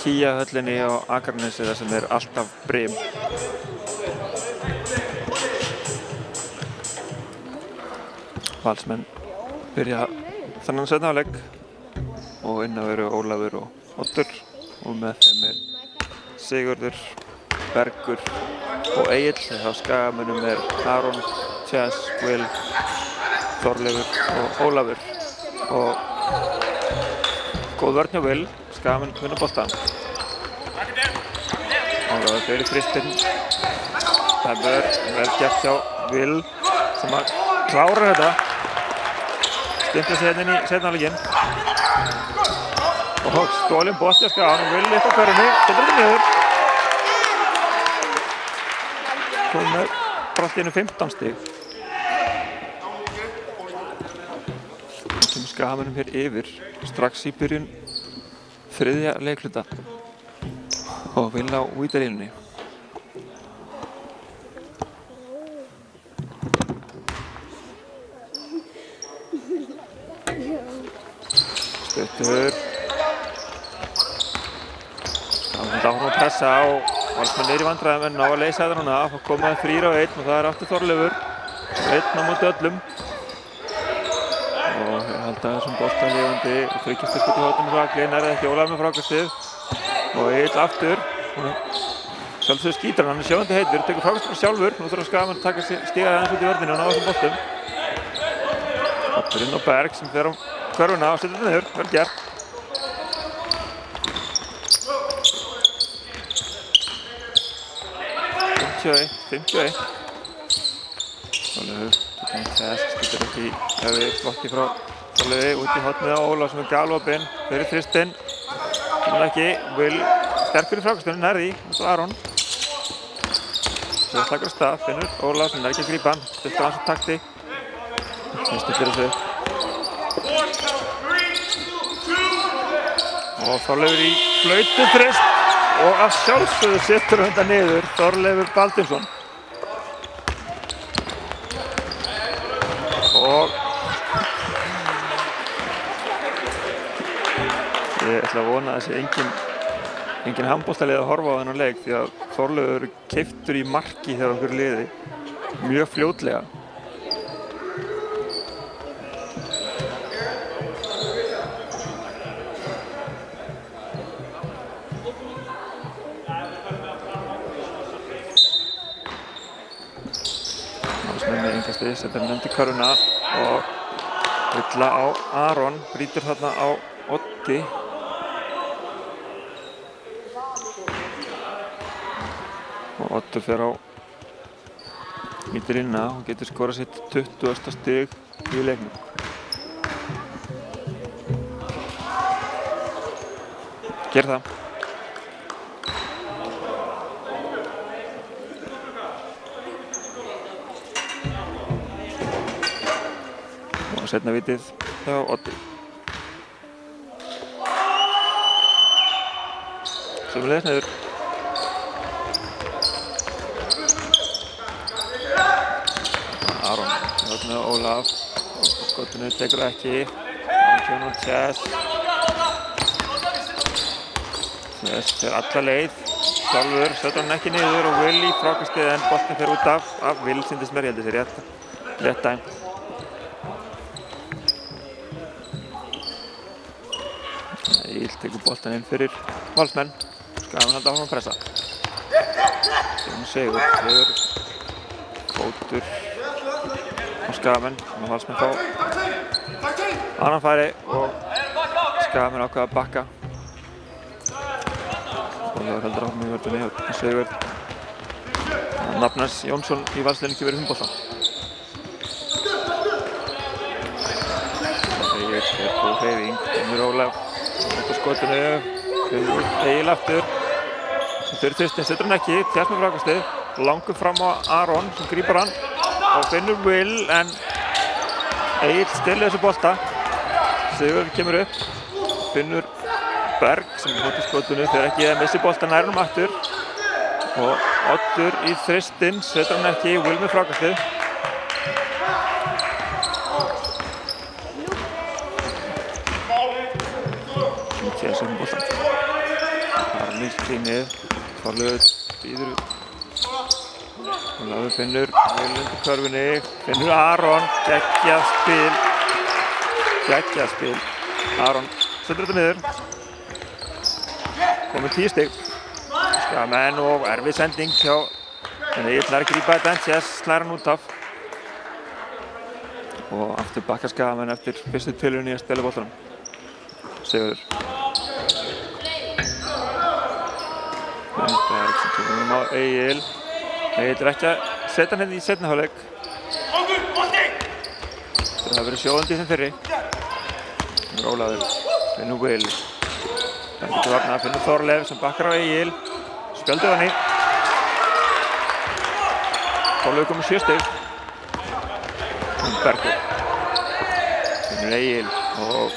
Speaker 1: Kía-höllinni á Akranesi þar sem alltaf brim. Valsmenn byrja þennan seinni hálfleik og inn á eru Ólafur og Oddur og með þeim Sigurður, Bergur og Egill. Þá skagamönnum Aron, Chess, Will, Þorleifur og Ólafur. Og góð vörn hjá Will, skagamenn vinna boltann. Ólafur fyrir þristinn. Það vel gert hjá Will sem að klára þetta. Stimpla sig hérna inn í seinni hálfleikinn. Og stólinn bolti á skaganum, Will upp á körfunni, setur þetta niður. Hún bara allt í einu 15 stig. Skagamönnum hér yfir strax í byrjun þriðja leikhluta og Will á vítalínunni. Stuttur. Skagamenn áfram að pressa og Valsmenn í vandræðum en ná að leysa þetta núna. Það komaði 3 á 1 og það aftur Þorleifur. 1 á móti öllum. Og þeir halda þessum bolta lifandi og þryggjast upp út í hóttum og Ragli, nærði ekki Ólafur með frákastið og Egill aftur. Sjálfsögðu skýtur hann er sjóðandi heitur, tekur frákastið sjálfur. Nú þarf Skagamenn að taka stiga aðeins út í vörninni og ná þessum boltum. Oddur inn á Berg sem fer á körfuna og setur þetta niður, vel gert. Þorleifur, skýtur ekki hefði blokki frá Þorleifi út í hotnið á Ólaf sem galopinn fyrir þristinn. Kemur ekki, Will sterkur í frákastunni, nærði út á Aron. Svo slakar á stað, finnur Ólaf sem nær ekki að grípa hann, stuttur hans á takti. Það stillir þessu upp. Og Þorleifur í flautu þrist og að sjálfsögðu setur þetta niður Þorleifur Baldinsson. Og ég ætla að vona að það sé engin handboltalið að horfa á þennan leik því að Þorleifur eru keyptur í marki hjá okkur liði mjög fljótlega. Setur hann undir körfuna og villa á Aron, brýtur þarna á Oddi. Og Oddur fer á vítalínuna og getur skorað sitt 20. stig í leiknum. Gerð það. Seinna vitið hjá Oddi. Sömuleiðis niður. Aron, þarna Ólaf. Skotinu tekur ekki. Hann kemur á Chess. Chess fer alla leið. Sjálfur setur hann ekki niður og Will í frákastið en boltinn fer út af Will sýndist mér, ég held þessi rétt dæmt. Egill tekur boltan inn fyrir Valsmenn. Skagamenn halda áfram að pressa. Sigur, fótur á Skagamenn og Valsmenn fá annan færi og Skagamenn ákveða að bakka. Ólafur heldur áfram í vörðinni og Sigur. Nafnars Jónsson í Valsliðinu ekki verið boltan. Egill góð hreyfing, kemur Ólaf. Þetta skotinu, finnur Egill aftur. Sem fyrir þristinn setur hann ekki, Chess með frákastið. Langur fram á Aron sem grípar hann og finnur Will en Egill stillir þessu bolta. Sigur kemur upp, finnur Berg sem hóttir skotinu, þegar ekki að missi bolta nær honum aftur. Og Oddur í þristinn, setur hann ekki, Will með frákastið. Chelsea um boltan. Aron í skrínið, Þorleifur býður Ólafur finnur vel undir körfunni, finnur Aron, geggjað spil. Aron setur þetta niður. Komið 10 stig. Skagamenn og erfið sending hjá en Egill nær að grípa þetta en Chess slær hann út af. Og aftur bakka Skagamenn eftir fyrstu tilraun í að spila boltanum. Sigurður. Berg sem tökum á Egill. Egill ekki að setja hann í seinni hálfleik. Það hafi verið sjóðandi í þeim fyrri. Ólafur, finnur Will. Þannig til varna, finnur Þorleif sem bakkar á Egill. Spjaldið hann í. Þorleif komið 7 stig. Bergur. Finnur Egill og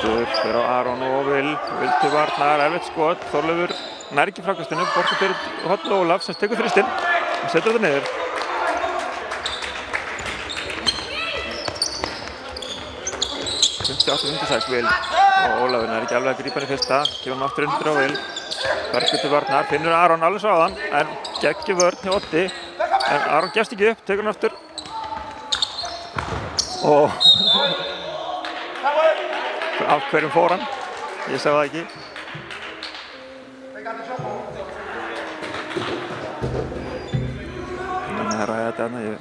Speaker 1: Þorleifur fyrir á Aron og Will. Will til varnar, erfitt skot. Þorleifur nær ekki frákastinu, borgar fyrir Hotn Ólaf sem tekur þristinn og setur þetta niður. Will og Ólafur nær ekki alveg að grípa hann í fyrsta, gefur hann aftur undir á Will. Bergur til varnar, finnur Aron alveg svo á hann, en geggjur vörn hjá Otti. En Aron gefst ekki upp, tekur hann aftur. Og af hverjum fór hann? Ég sá það ekki. Þannig að ræða þetta hérna.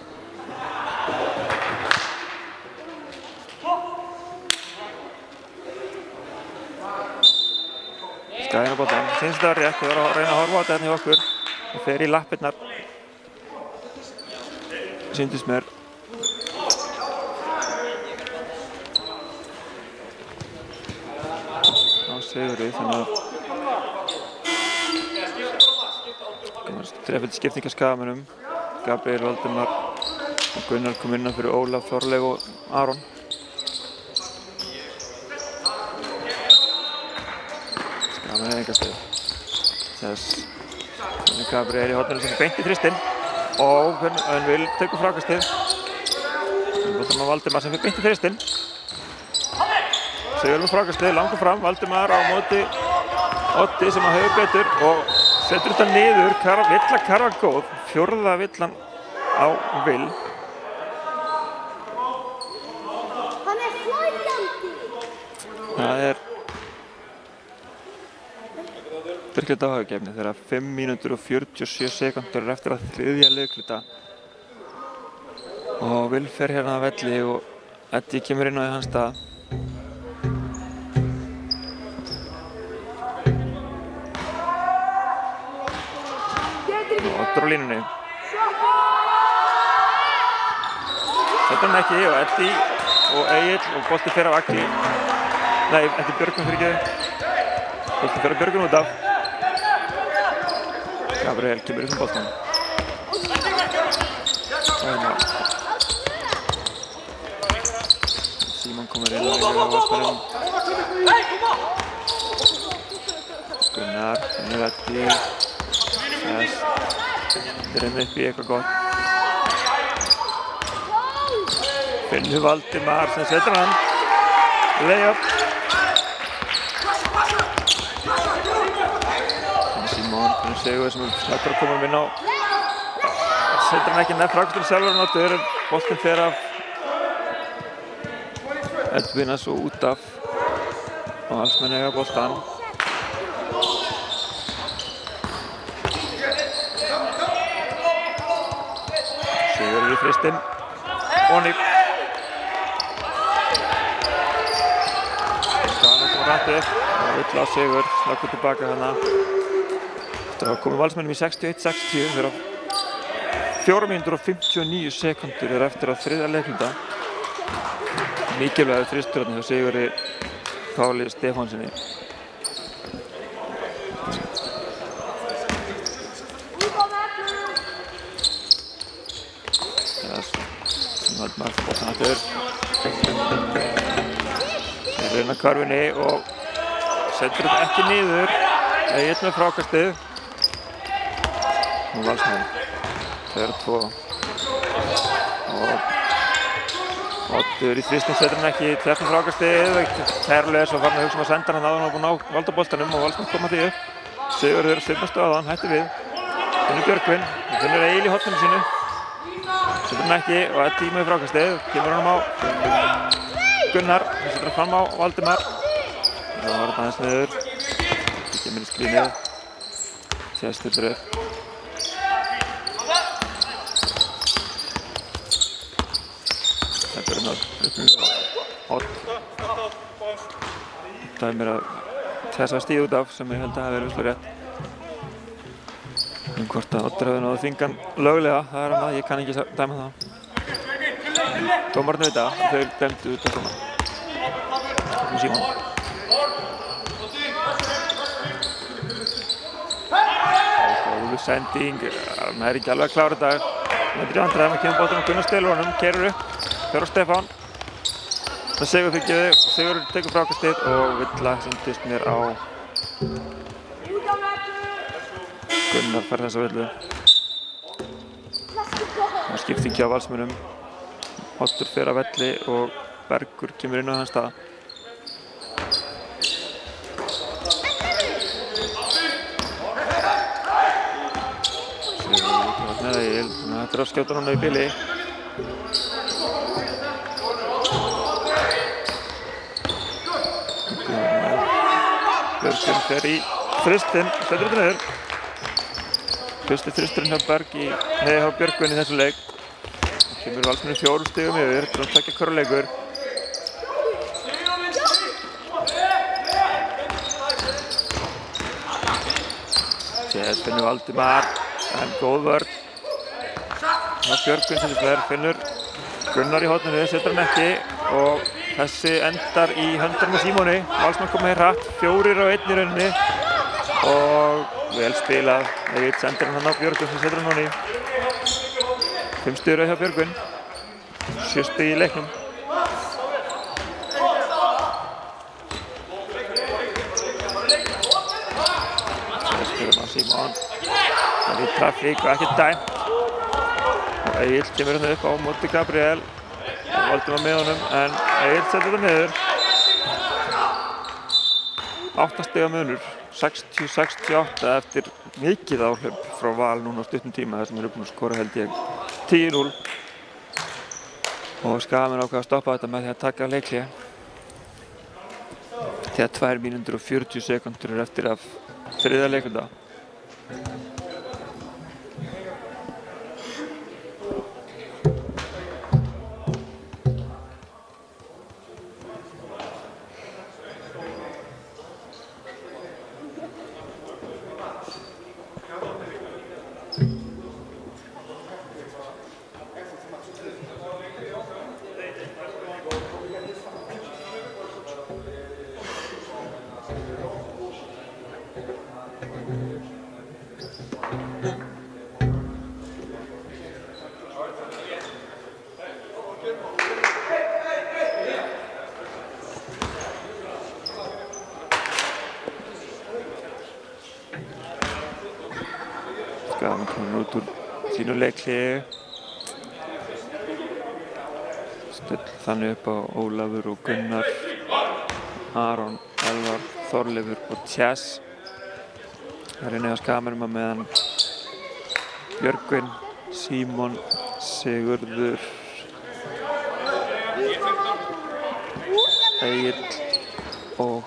Speaker 1: Skaginn á boltann, syns þetta var rétt, þau voru að reyna að horfa á þetta hérna hjá okkur. Það fer í lappirnar. Sýndist mér. Á Sigurði, þannig að þrefaldi skipting hjá Skagamönnum. Gabriel, Valdimar og Gunnar kom innan fyrir Ólaf, Þorleif og Aron. Skagamenn engastig. Þess Gabriel í horninu sem beint í þristinn og Will tekur frákastið. Valdimar Valdimar sem fyrir beint í þristinn. Sigurður með frákastið, langur fram, Valdimar á móti Otti sem að hefur betur og setur þetta niður. Villa Karfa góð, 4. villan á Will.
Speaker 2: Hann flæðandi!
Speaker 1: Það virkilega áhugakeppni þegar 5 mínútur og 47 sekúndur eftir að þriðja leikluta. Og Will fer hérna að velli og Eddi kemur inn á í hans stað. Oddur á línunni. Þetta hann ekki og Eddi og Egill og bolti fer af Agli. Nei, Eddi Björgun fyrir ekki. Bolti fer af Björgun út af. Gabriel kemur upp um boltan. Símon komur inn og yfir á varspennum. Gunnar, finnur Eddi. Dremur upp í eitthvað gott. Finnur Valdimar sem setur hann. Layup. Símon, finnur Sigurður sem snakkur að koma inn á. Setur hann ekki nefn frákastur sjálfur hann áttur. Boltinn fer af Edvina svo út af. Og Valsmenn eiga boltann. Sigurður í þristinn. Onni. Skagamönn koma rætt upp. Og vill á Sigurð, snakkur tilbaka hana. Eftir að koma Valsmennum í 61-60 þegar 4 mínútur og 59 sekúndur eftir að þriðja leikluta. Mikilvægur þristur hjá Sigurði Páli Stefánsinni. Valdimar boltan aftur. Þeir reyna körfunni og setur þetta ekki niður. Egill með frákastið. Og Valsmenn. 2-2. Og Oddur í þrýsting setur hann ekki, trefnir frákastið, kærlega svo farin að hugsa að senda hann áður hann búinn á valdaboltanum og Valsmenn koma því upp. Sigurður svipastu á hann, hættir við. Finnur Björgvin, finnur Egil í horninu sínu. Setur hann ekki og er tíma í frákastið, kemur hann á Gunnar, hann setur hann fram á Valdimar. Það var þetta aðeins niður, það kemur í skrínið, sérstyrður upp. Þetta er Odd dæmir að þess að stíða út af sem ég held að hafi verið vissulega rétt. Hvort að Oddur hefði náð að þvinga hann löglega, það er annað, ég kann ekki dæma það. Dómararnir vita að þau dæmdu út af svona. Símon. Góður sending, hann er ekki alveg að klára þetta. Þetta er vandræðum að kemur boltanum, Gunnar stelur honum, keyrir upp. Fyrir á Stefán. Það Sigur fyrirgefið, Sigur tekur frákastið og Villa sendist mér á Gunnar fær þessa villu. Það er skiptingi á Valsmönnum. Oddur fer á velli og Bergur kemur inn á hans stað. Sigur út með Egil, þetta er að skjóta núna í bili. Björgvin fer í þristinn, setur þetta niður. Fyrsti þristurinn hjá Björgvin í þessu leik. Kemur Valsmenn 4 stigum yfir, þetta er að taka hverju leikur. Sér finnur Valdimar, en góð vörn. Það er Björgvin sem þess finnur Gunnar í horninu, setur hann ekki og þessi endar í höndunum á Símoni. Valsmenn koma hér hratt, 4 á 1 í rauninni og vel spilað. Egil sendir hann á Björgvin sem setur hann honni. 5 stig hjá Björgvin, 7 stig í leiknum. Sér spilum á Símon, það er í trafík og ekkert dæmt. Og Egil kemur hann upp á móti Gabriel. Valdimar með honum, en Egil setur þetta niður. 8 stiga munur, 60-68 eftir mikið áhlaup frá Val núna á stuttum tíma þar sem þeir eru búin að skora held ég 10-0. Og Skagamenn ákvað að stoppa þetta með því að taka leikhlé. Þegar 2 mínútur og 40 sekúndur eru eftir af þriðja leikunda. Skagamenn komin út úr sínu leikhlé. Stull þannig upp á Ólafur og Gunnar, Aron, Elvar, Þorleifur og Tjess. Það er inni á Skagamennum að meðan Björgvin, Símon, Sigurður, Egil og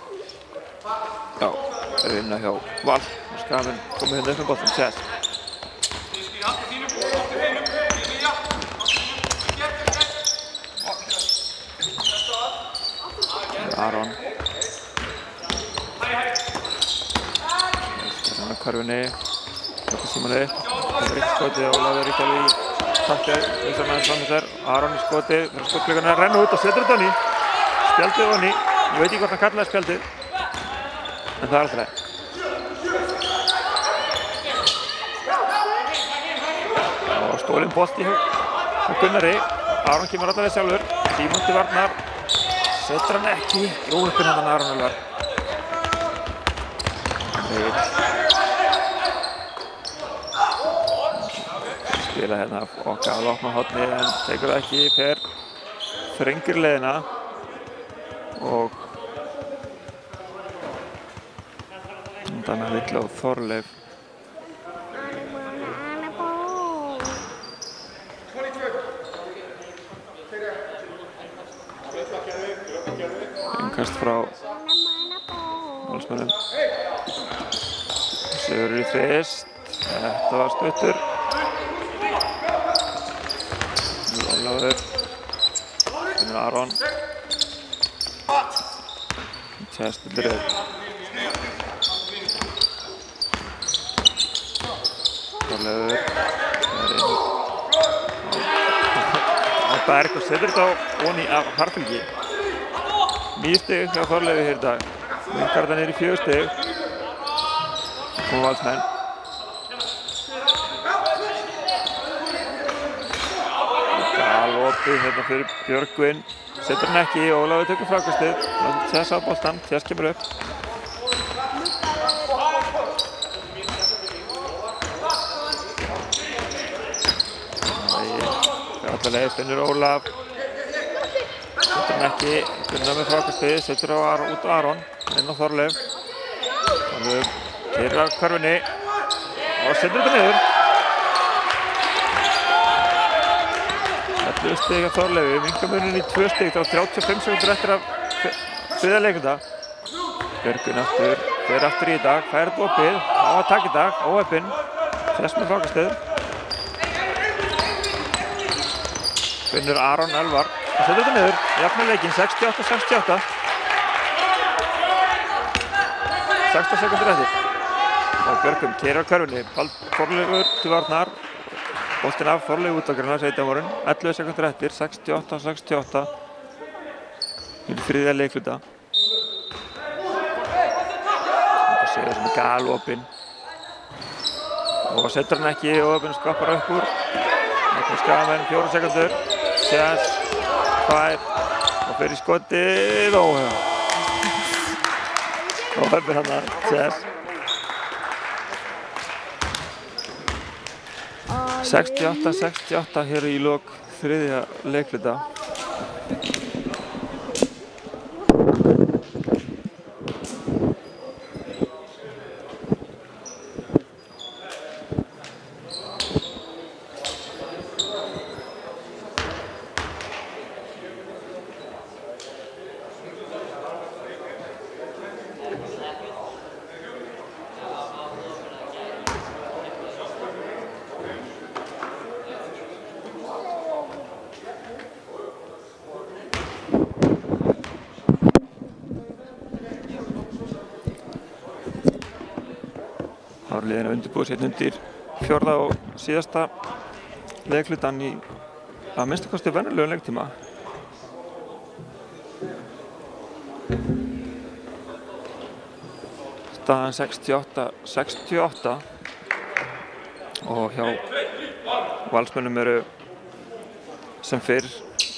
Speaker 1: er vinna hjá Val. Skagamenn komið hérna upp með boltann, Tjess. Aron. Hann á körfunni. Þetta Símon upp. Það er eitt skotið og Ólafur ekki alveg í taktið. Þessar maður fram þessar. Aron í skotið. Það er skotklukkan að renna út og setur þetta honni. Spjaldið honni. Ég veit ekki hvort hann kallaði spjaldið. En það er alltaf leið. Og stólinn bolti hjá Gunnari. Aron kemur allavega sjálfur. Símon til varnar. Setur hann ekki. Jú, uppinn hann Aron Elvar. Spila hérna og gaf opna hornið en tekur það ekki. Fer þrengir leiðina og þannig að Vill á Þorleif. Innkast frá Valsmönnum. Sigurður í fyrst. Þetta var stuttur. Ólafur. Finnur Aron. Tjæstildur upp. Þorleifur. Á Berg og setur þetta á onni af Harfylgi. 9 stig hjá Þorleifi hér í dag. Minnkar þetta niður í 4 stig. Og Valsmenn. Galopið hérna fyrir Björgvin. Setur hann ekki, Ólafur tekur frákastið. Tess á boltan, Tess kemur upp. Alla leið finnur Ólaf. Setur hann ekki, Gunnar með frákastið, setur út á Aron, inn á Þorleif. Þorleif keyrir af körfunni og setur þetta niður. 11 stig af Þorleifi, minnka munin í 2 stig, þá 35 sekúndur eftir af þriðja leikunda. Björgvin aftur, fer aftur í dag, fær þetta opið, á að taka í dag, óheppinn, Þess með frákastið. Finnur Aron Elvar og setur þetta niður, jafnar leikinn, 68-68. 16 sekúndur eftir. Og Björgvin keyrir af körfunni, Þorleifur til varnar. Boltinn af Þorleif út á grunna, segir dómarinn. 11 sekúndur eftir, 68-68. Í þriðja leikluta. Þetta séu sem er galopinn. Og setur hann ekki, óheppinn skoppar upp úr. Þetta skamenn, 4 sekúndur. Tess, 2 og fyrir skotið, óheppinn hann að Tess. 68-68 hér í lok þriðja leikluta. Liðin að undirbúa sér undir fjórða og síðasta leiklutan í að minnsta kosti venjulegum leiktíma. Staðan 68-68 og hjá Valsmönnum eru sem fyrr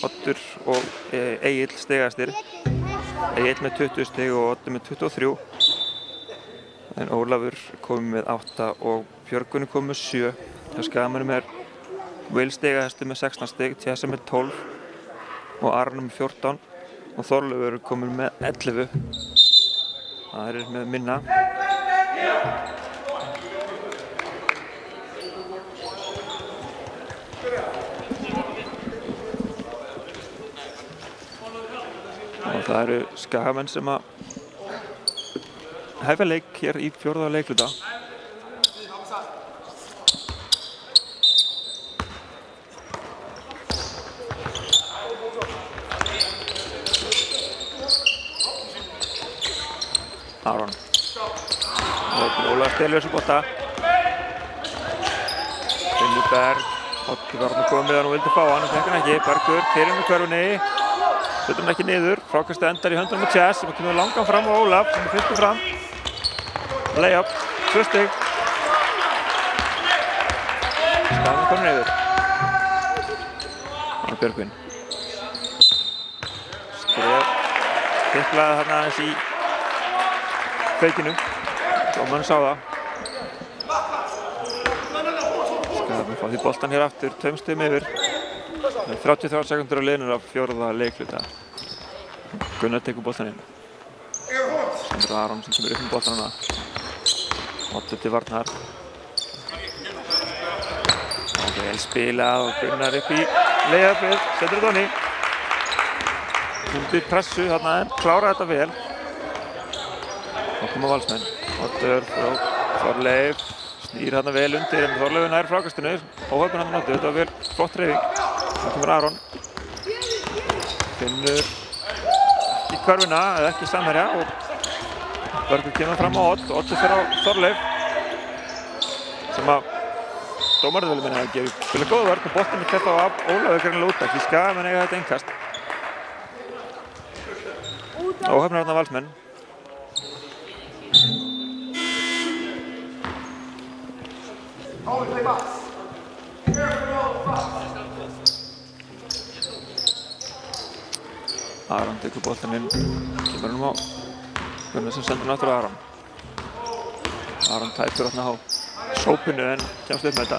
Speaker 1: Oddur og Egill stigastir. Egill með 20 stig og Oddur með 23. En Ólafur komið með 8 og Björgvin komið með 7. Hjá Skagamönnum er Will stigahæstur með 16 stig, Tessa með 12 og Aron með 14 og Þorleifur komið með 11. Það er með minna. Og það eru Skagamenn sem að hefja leik hér í fjórða leikluta. Aron. Ólafur stelur þessu bolta. Finnur Berg. Oddur var hann komið hann og vildi fá hann, en fekk hann ekki. Bergur keyrir með körfunni. Setur hann ekki niður. Frákastið endar í höndunum á Tess sem kemur langan fram á Ólaf sem er fyrstur fram. Layup, 2 stig. Skagamenn kominn yfir. Það er Björgvin. Tiplaði þarna aðeins í feikinu. Dómarinn sá það. Skagamenn fá því boltan hér aftur, 2 stigum yfir. 33 sekúndur á liðinu af 4. leikluta. Gunnar tekur boltann inn. Sandra Aron sem kemur upp með boltann hana. Oddur til varnar. Og vel spilað og Gunnar upp í layupið, setur þetta onni. Undir pressu þarna en klára þetta vel. Þá koma Valsmenn. Oddur frá Þorleif. Snýr þarna vel undir en Þorleifur nær frákastinu. Óhöfn hann notið, þetta var vel flott hreyfing. Það kemur Aron. Finnur ekki körfuna eða ekki samherja og Börgur kemur fram á Odd. Oddur fer á Þorleif. Sem að dómarinn vilja minna að gefa spila góða vörn og boltinn fer þá af Ólafur greinilega út af. Því skaði menn eiga þetta innkast. Óhefnir þarna Valsmenn. Aron tekur boltann inn, kemur hann á Gunnar sem sendur hann aftur á Aron. Aron tæpur þarna á sópinu en kemst upp með þetta.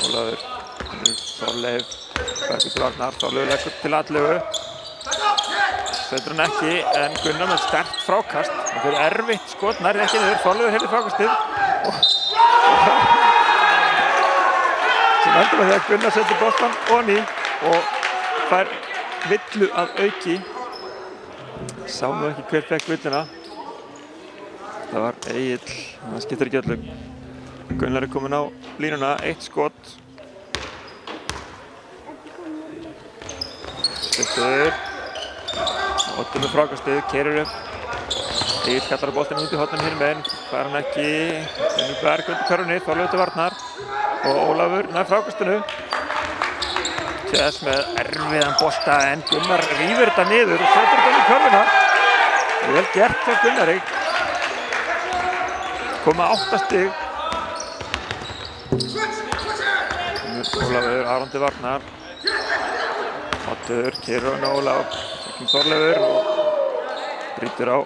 Speaker 1: Ólafur, Þorleif, Bergur til varnar, Þorleifur leggur til atlegu. Setur hann ekki en Gunnar með sterkt frákast. Það fyrir erfitt skot, nærði ekki niður, Þorleifur heyrði frákastið. Sem endur með því að Gunnar setur boltann onni og fær villu að auki. Sáum við ekki hver fekk villuna. Það var Egill, það skiptir ekki öllu. Gunnar er kominn á línuna, 1 skot. Stuttur. Oddur með frákastið, keyrir upp. Egill kallar boltinn út í horninu hinum megin. Fær hann ekki. Finnur Berg undir körfunni, Þorleifur til varnar. Og Ólafur nær frákastinu. Tjess með erfiðan bolta en Gunnar rífur þetta niður og setur þetta inn í körfuna. Vel gert hjá Gunnari. Koma 8 stig. Ólafur, Aron til varnar. Oddur, keyrir hann á Ólaf. Tökum Þorleifur og brýtur á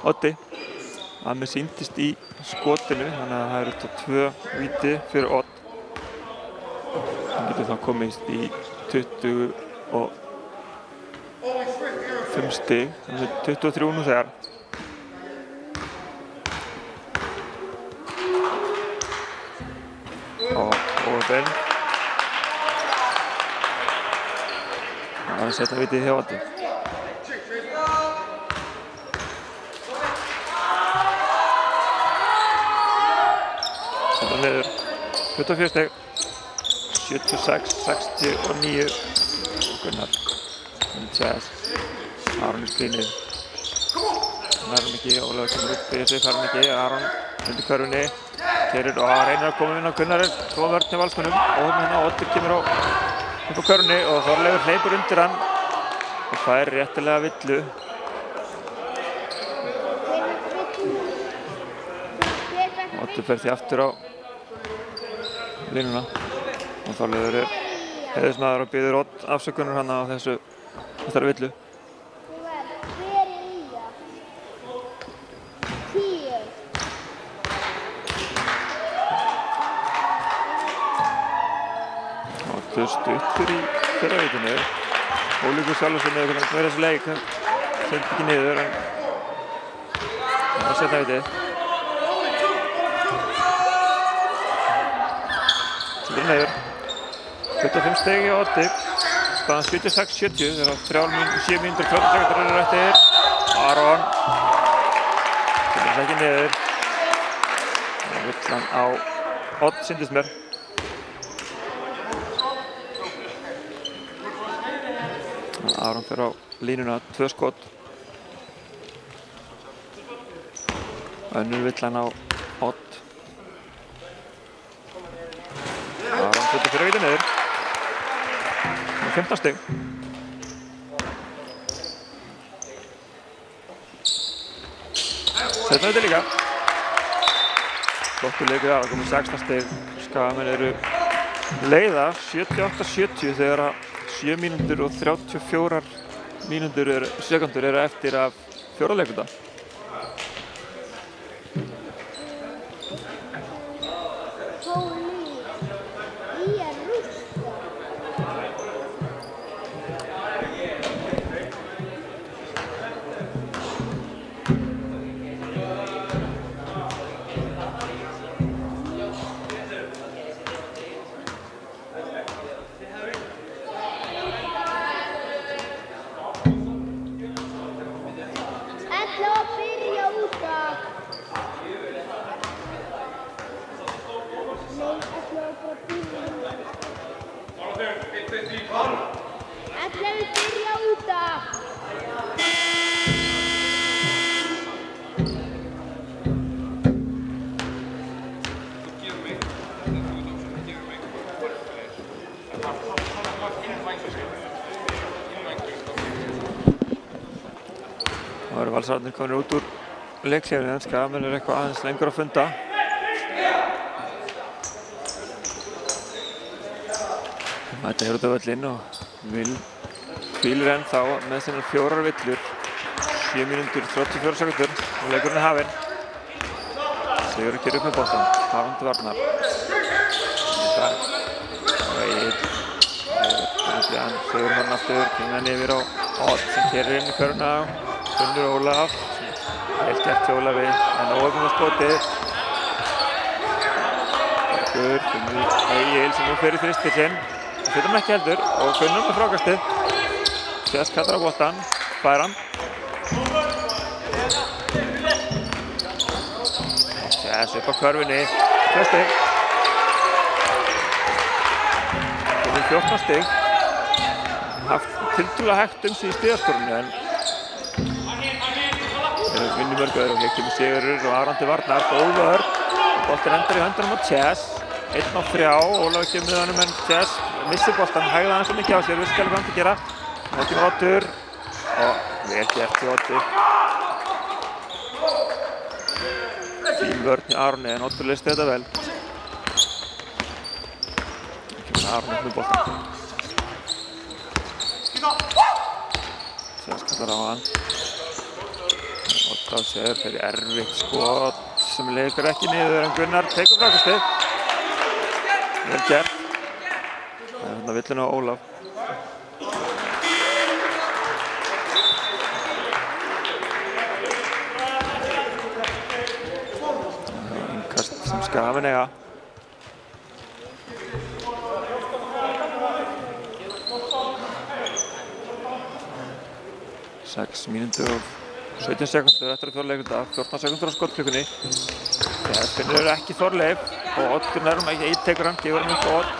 Speaker 1: Oddi. Hann með sýndist í skotinu, þannig að það eru þetta 2 víti fyrir Odd. Hann getur þá komist í 25 stig, þannig að 23 nú þegar. Og Óðinn. Það var að setja vitið hjá Oddi. Setja niður 24 stig. 76, 69 og Gunnar. Tjess. Aron í skrínið. Nærðum ekki, Ólafur kemur upp fyrir sig, fær hann ekki. Aron undir körfunni. Keyrir og reynir að koma inn á Gunnar. Góða vörn hjá Valsmönnum. Og hérna Oddur kemur upp á körfunni og Þorleifur hleypur undir hann. Og fær réttilega villu. Oddur fer því aftur á línuna. Og Þorleifur er heiðursmaður og biður Odd afsökunar hann á þessari villu. Oddur stuttur í fyrra vitinu. Ólíkur sjálfur sem hefur verið þessi leik. Sendi ekki niður en það var setna vitið. Setur niður. 25 stig hjá Oddi. Staðan 76-70 þegar 7 mínútur 40 sekúndur eru eftir. Aron. Kemur þess ekki niður. Villan á Odd sýndist mér. Aron fer á línuna, 2 skot. Önnur villan á Odd. Aron setur fyrir víti niður. 15 stig. Setna víti líka. Flottur leikur Aron, komið 16 stig. Skagamenn eru leiða 78-70 þegar 7 mínútur og 34 sekúndur eru eftir af 4. leikluta.
Speaker 2: 11 byrja út af.
Speaker 1: Það eru Valsararnir komin út úr leikhlífunni, en Skagamenn er eitthvað aðeins lengur að funda. Mæta hér út af völlinn og hvílir ennþá með sinnar 4 villur. 7 mínútur 34 sekúndur og leikurinn er hafinn. Sigurður gerir upp með boltann, Haraldur Varnar. Sigurður hann aftur, kemur hann yfir á Odd sem kerir inn í körfuna. Gunnur Ólaf, vel gert hjá Ólafi, en óöfnum á skotið. Gunnur Egil sem nú fer í þristillinn. Það fyrir hann ekki heldur og Gunnur með frákastið. Chess kallar á boltann, fær hann. Chess upp á körfunni, 2 stig. Gunnur 14 stig. Haft tiltölulega hægt sig í stigaskorunni, en þeir vinni mörg öðru og hér kemur Sigurður og Haraldur Varnar, góð vörn. Boltinn endar í höndunum á Chess. 1 á 3, Ólafur kemur með honum, en Chess missir boltann, hægði aðeins svo mikið á sér, vissi ekki alveg hvað hann að gera. Þá kemur Oddur og vel gert í Oddur. Fín vörn í Aroni, en Oddur leysti þetta vel. Þá kemur Aroni upp með boltann. Chess kallar á hann. Odd á sér, fyrir erfitt skot sem leikur ekki niður, en Gunnar tekur frákastið. Vel gert. Það er hérna villinu á Ólaf. Innkast sem Skagamenn eiga. 6 mínútur og 17 sekúndur eftir að fjóra leikulda, 14 sekúndur á skotklukkunni. Þegar finnur ekki Þorleif og Oddur nærmum ekki, Eid tekur hann, gefur hann upp á Odd.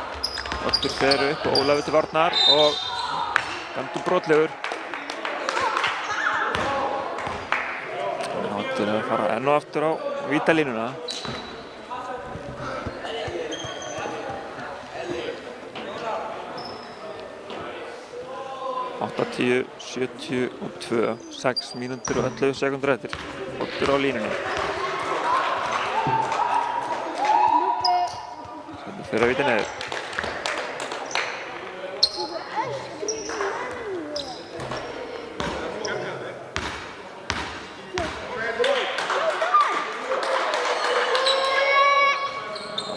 Speaker 1: Oddur fer upp og Ólafur til Varnar og Gandur brotlegur. Oddur er að fara enn og aftur á vítalínuna. Átta, 10, 72, 6 mínútur og 11 sekúndur eftir. Oddur á línuna. Þetta fyrir að víta neður.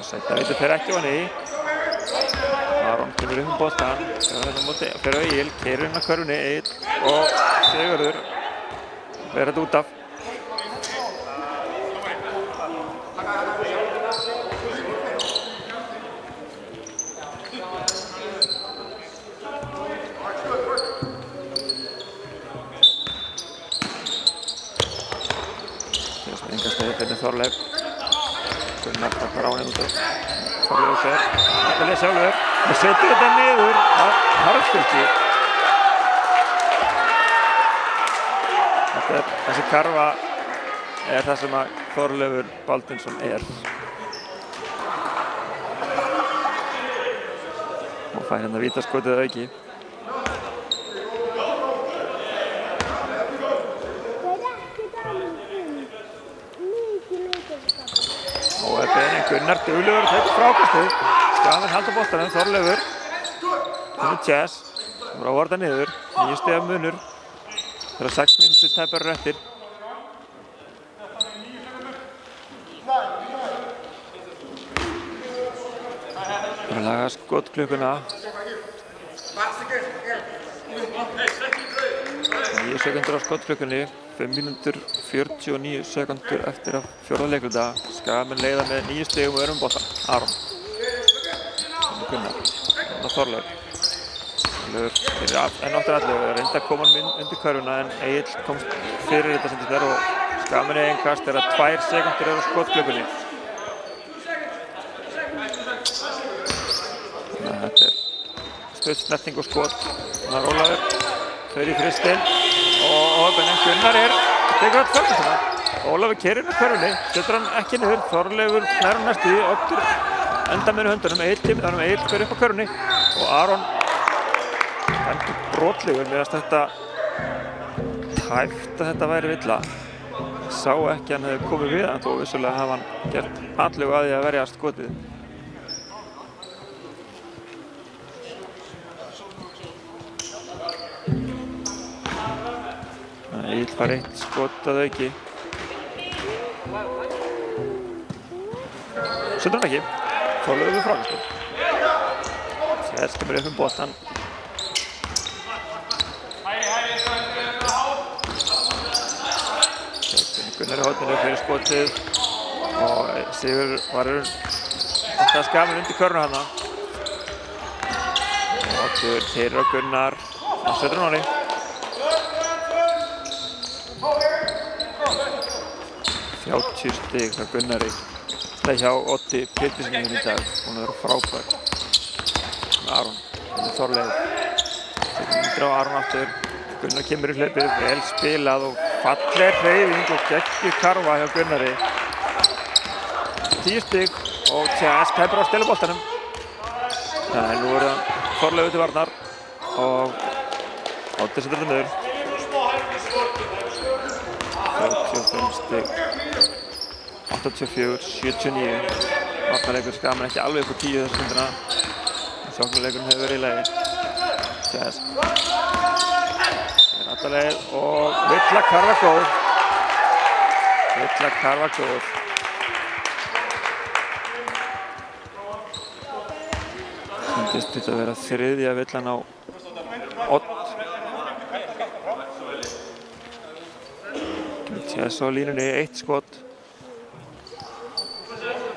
Speaker 1: Seinna víta fyrir ekki á hann í. Aron kemur upp boltann, fyrir Egil, keyrir inn á körfunni, Egil og Sigurður fer þetta út af. Enga stegi fyrir Þorleif. Gunnar tappar á henni út af. Þorleifur fer, Natalia sjálfur. Það setur þetta niður á Haraldsfylki. Þessi karfa er það sem að Þorleifur Baldinsson er. Og fær hérna vítaskotið að auki. Og þetta er Gunnar duglegur, þetta er frákastið. Skagamenn halda boltanum, Þorleifur. Þannig Chess, sem er á varða niður, 9 stiga munur. Þeirra 6 mínútur tæpar eftir. Það er að laga skotklukkuna. 9 sekundur á skotklukkunni, 5 mínútur 49 sekundur eftir að fjórða leikluta. Skagamenn leiða með 9 stigum og örum bolta. Aron. Gunnar. Þorleifur. Þorleifur fyrir enn áttur 11. Reyndi að koma hann undir körfuna en Egil komst fyrir þetta sem þetta er og Skagamenn eigin kast þegar 2 sekundur eru á skotklukkunni. Þetta er stutt snerting og skot. Það er Ólafur, þau í fristinn og Gunnar tekur öll þörfnum. Ólafur keyrir með körfunni, setur hann ekki niður, Þorleifur nær hann næstu í, Oddur endar með höndunum, Egill fer upp á körfunni og Aron dæmdur brotlegur með að þetta tæft að þetta væri villa. Sá ekki að hann hefði komið við hann þó vissulega hafa hann gert atlögu að því að verja skotið. Egill fær eitt skot að auki. Setur hann ekki, Þorleifur við frákastið. Sér kemur upp boltann. Gunnar í horninu fyrir skotið og Sigur varur alltaf skafinn undir körnu hana. Oddur keyrir á Gunnar og setur hann á henni. 30 stig frá Gunnari. Það hjá Oddi Péturssoni hérna í dag, hún er frábær. Aron, Þorleifur. Setur á Aron aftur. Gunnar kemur í hlaupið, vel spilað og falleg hreyfing og geggjuð karfa hjá Gunnari. 10 stig og Tjæs tæpur á steliboltanum. En nú er það Þorleifur til varnar og Oddi setur þetta niður. 35 stig. 84, 79. Varnarleikur skaman ekki alveg upp á 10 þessa stundina. Sóknarleikurinn hefur verið í lagi. Tjæs. Alla leið og Villa karfa góð. Villa karfa góð. Sýndist þetta að vera þriðja villan á Odd. Tjæs á línunni, 1 skot.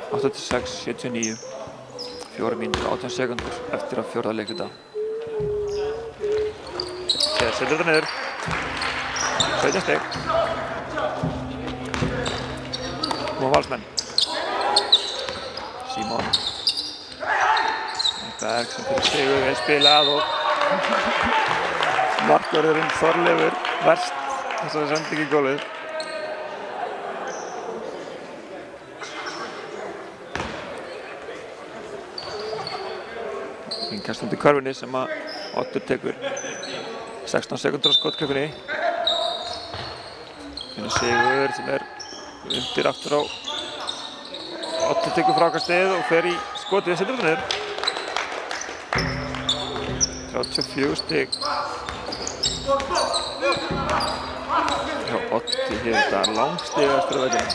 Speaker 1: 86, 79. 4 mínútur og 18 sekúndur eftir að fjórða leikluta. Tjæs setur þetta niður. 17 stig. Nú Valsmenn. Símon. Berg sem fyrir Sigur, vel spilað og markvörðurinn Þorleifur verst þessari sendingu í gólfið. Innkast undir körfunni sem að Oddur tekur. 16 sekúndur á skotklukkunni. Sigur sem er undir aftur á. Oddur tekur frákastið og fer í skotið, setur þetta niður. 34 stig. Já, Oddi hér þetta langstigast á vellinum.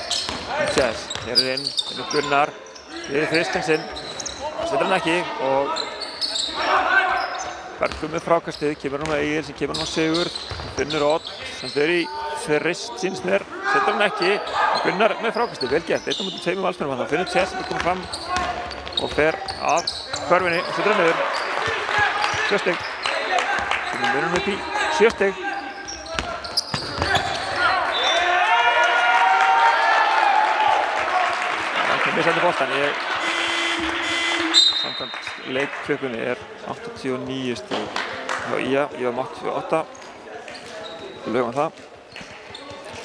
Speaker 1: Tjæs, hér er inn, Gunnar, hér er fristinn sinn. Setur hann ekki og Bergur með frákastið, kemur hann á Egill sem kemur hann á Sigur. Finnur Odd sem fer í frist síns mér, setur hann ekki. Gunnar með frákastið, vel gert, 1 á móti 2 Valsmönnum. Þannig finnur Tjæs sem er komið fram og fer að körfunni og setur hann niður. 7 stig. Sem er munum upp í 7 stig. Það er misandi boltan. Samkvæmt leikklukkunni er 89 stig. Já, ég var með 88. Við lögum það.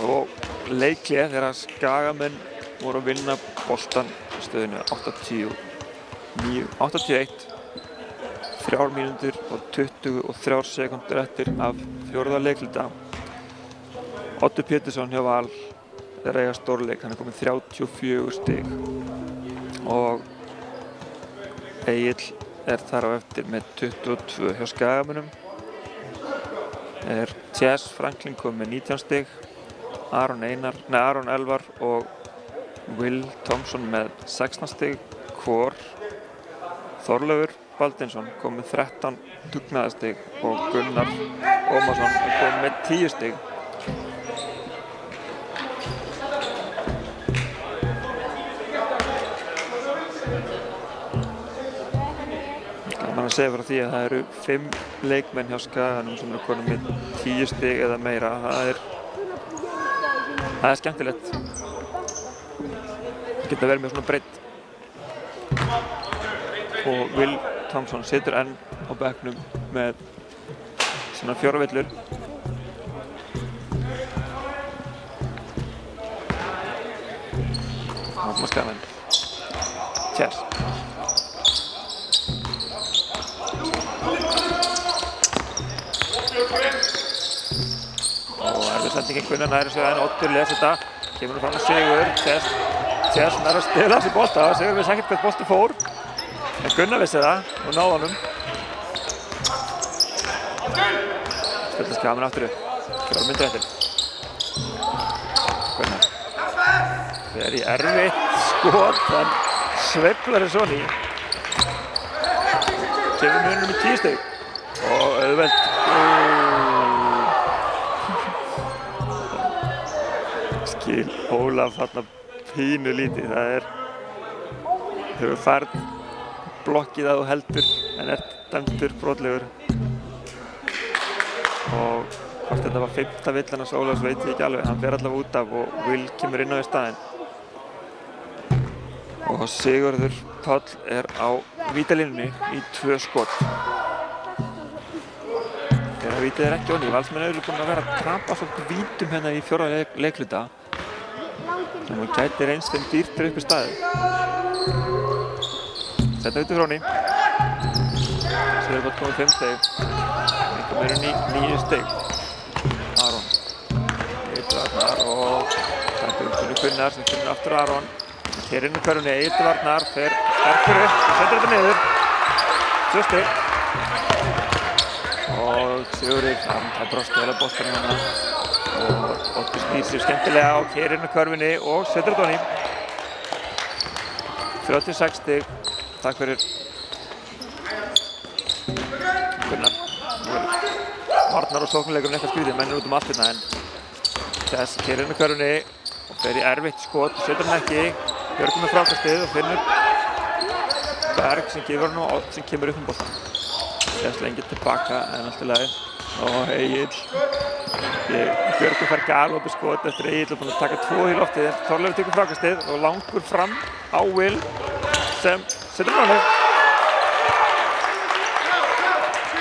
Speaker 1: Og leikklið þegar Skagamenn voru að vinna boltan í stöðinu 81. 3 mínútur og 23 sekúndur eftir af fjórða leikluta. Oddur Pétursson hjá Val er að eiga stórleik, hann er komið 34 stig. Og Egill er þar á eftir með 22 hjá Skagamönnum. Er Tjæs Franklin komið með 19 stig. Aron Elvar og Will Thompson með 16 stig hvor. Þorleifur Baldinsson kom með 13 dugnaðarstig og Gunnar Ómarsson kom með 10 stig. Gaman að segja frá því að það eru 5 leikmenn hjá Skaganum sem eru konum með 10 stig eða meira. Það er skemmtilegt. Það geta verið með svona breidd. Og Will Thompson situr enn á bekknum með svona 4 villur. Magnús Skafenn. Chess. Og erfið sendingin Gunnar næri sig en Oddur les þetta. Kemur hann fram með Sigur. Chess nær að stela þessi bolta. Sigur vissi ekkert hvert bolti fór. En Gunnar vissi það og náði honum. Stillir Skafenn aftur upp. Kemur myndir eftir. Gunnar. Fer í erfitt skot, en sveiflar svona í. Kemur munum í 10 stig. Og auðvelt. Skil Ólaf þarna pínu lítið. Það hefur færð blokkið að þú heldur, en dæmdur brotlegur. Og hvort þetta var 5. villan hans Ólafs veit ég ekki alveg. Hann fer allavega út af og Will kemur inn á í staðinn. Og Sigurður Páll á vítalínunni í 2 skot. Þegar vítið ekki onni. Valsmenn eru búin að vera að tapa svolítið vítum hérna í 4. leikhluta. Sem hún gæti reynst þeim dýrt upp í staðið. Setna út í fróni. Sigurður Páll komið 5 stig. Einhver meirinn í 9 stig. Aron. Eilvarnar og þetta Gunnar sem finnur aftur Aron. Hér inn í körfunni, Eilvarnar fer sterkur upp og setur þetta niður. 2 stig. Og Sigurður, það brosti heila boltanum hana. Og Oddur snýr sér skemmtilega og hér inn í körfunni og setur þetta honni. 36 stig. Takk fyrir Gunnar. Varnar og sóknarleikurinn eitthvað skrítið, menn út allt hérna en Chess hér inn í körfunni og fer í erfitt skot, setur hann ekki. Björgum með frákastið og finnur Berg sem gefur hann og Odd sem kemur upp boltan. Chess lengir tilbaka en allt í lagi. Og Egill. Björgum fær galopið skot eftir Egill og búinn að taka 2 í loftið. Þorleifur tekur frákastið og langur fram á Will sem setur hann alveg.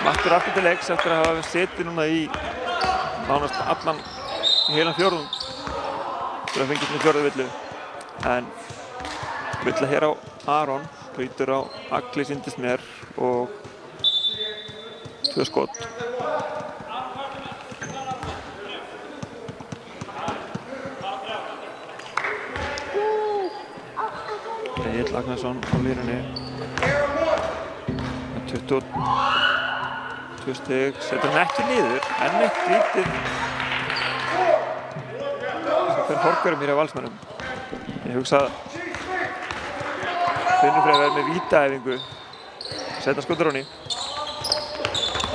Speaker 1: Mættur aftur til leiks eftir að hafa setið núna í nánast allan heilan fjórðung. Til að fengist með 4. villu. En villa hér á Aron, brýtur á Agli sýndist mér og 2 skot. Egill Agnarsson á línunni. 22 stig, setur hann ekki niður, enn eitt lítið sem fer forgörum hér á Valsmönnum. Ég hugsa að Finnur Freyr með vítaæfingu, setja skotur honni.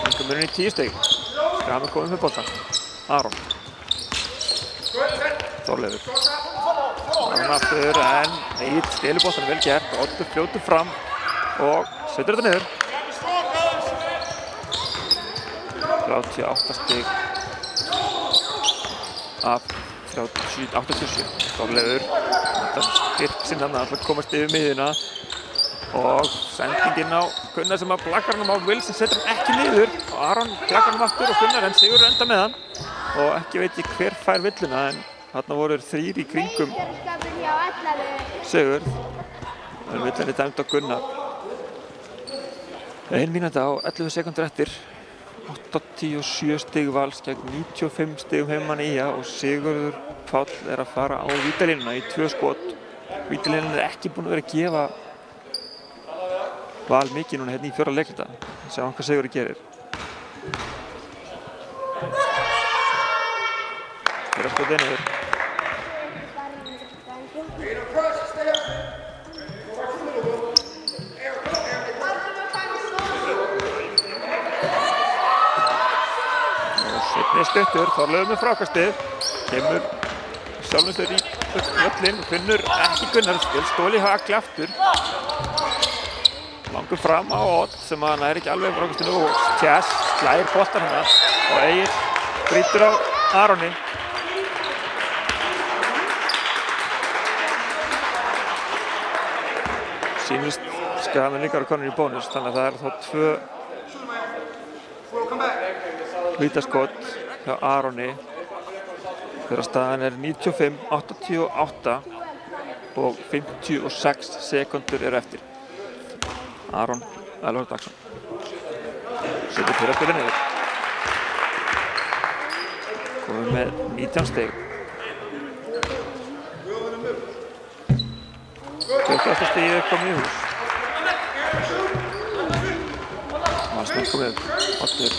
Speaker 1: Einhver muninn í 10 stig, Skafenn komið með boltan. Aron. Þorleifur. Aron aftur en Egill stelur boltanum vel gert. Oddur fljótur fram og setur þetta niður. 38 stig af 87. Þorleifur. Þetta styrk sinn hann að komast yfir miðjuna og sendingin á Gunnar sem að blakar hann á Will sem setur hann ekki niður og Aron blakar hann aftur og Gunnar en Sigurður enda með hann og ekki veit ég hver fær villuna en þarna voru 3 í kringum Sigurð en villan er dæmd á Gunnar. 1 mínúta á 11 sekúndur eftir. 87 stig Vals gegn 95 stigum heimamann Ía og Sigurður Páll er að fara á vítalínuna í 2 skot. Vítalínan er ekki búin að vera að gefa Val mikið núna hérna í 4. leikhluta. Sjá hvað Sigurður gerir. Fyrir að skota niður. Seinni stuttur, Þorleifur með frákastið, kemur sjálfur í völlinn og finnur ekki Gunnar stóli hjá Agli aftur. Langur fram á Odd sem að næri ekki alveg frákastinu og Chess slægir boltan hennar og Egill brýtur á Aroni. Skagamenn líka konur í bónus, þannig að það er þá 2 vítaskot hjá Aroni þegar staðan er 95-88 og 56 sekúndur eru eftir. Aron Elvar Dagsson setur fyrirspilið niður. Komið með 19 stig. 20. stigið er komið í hús. Valsmenn komið upp. Oddur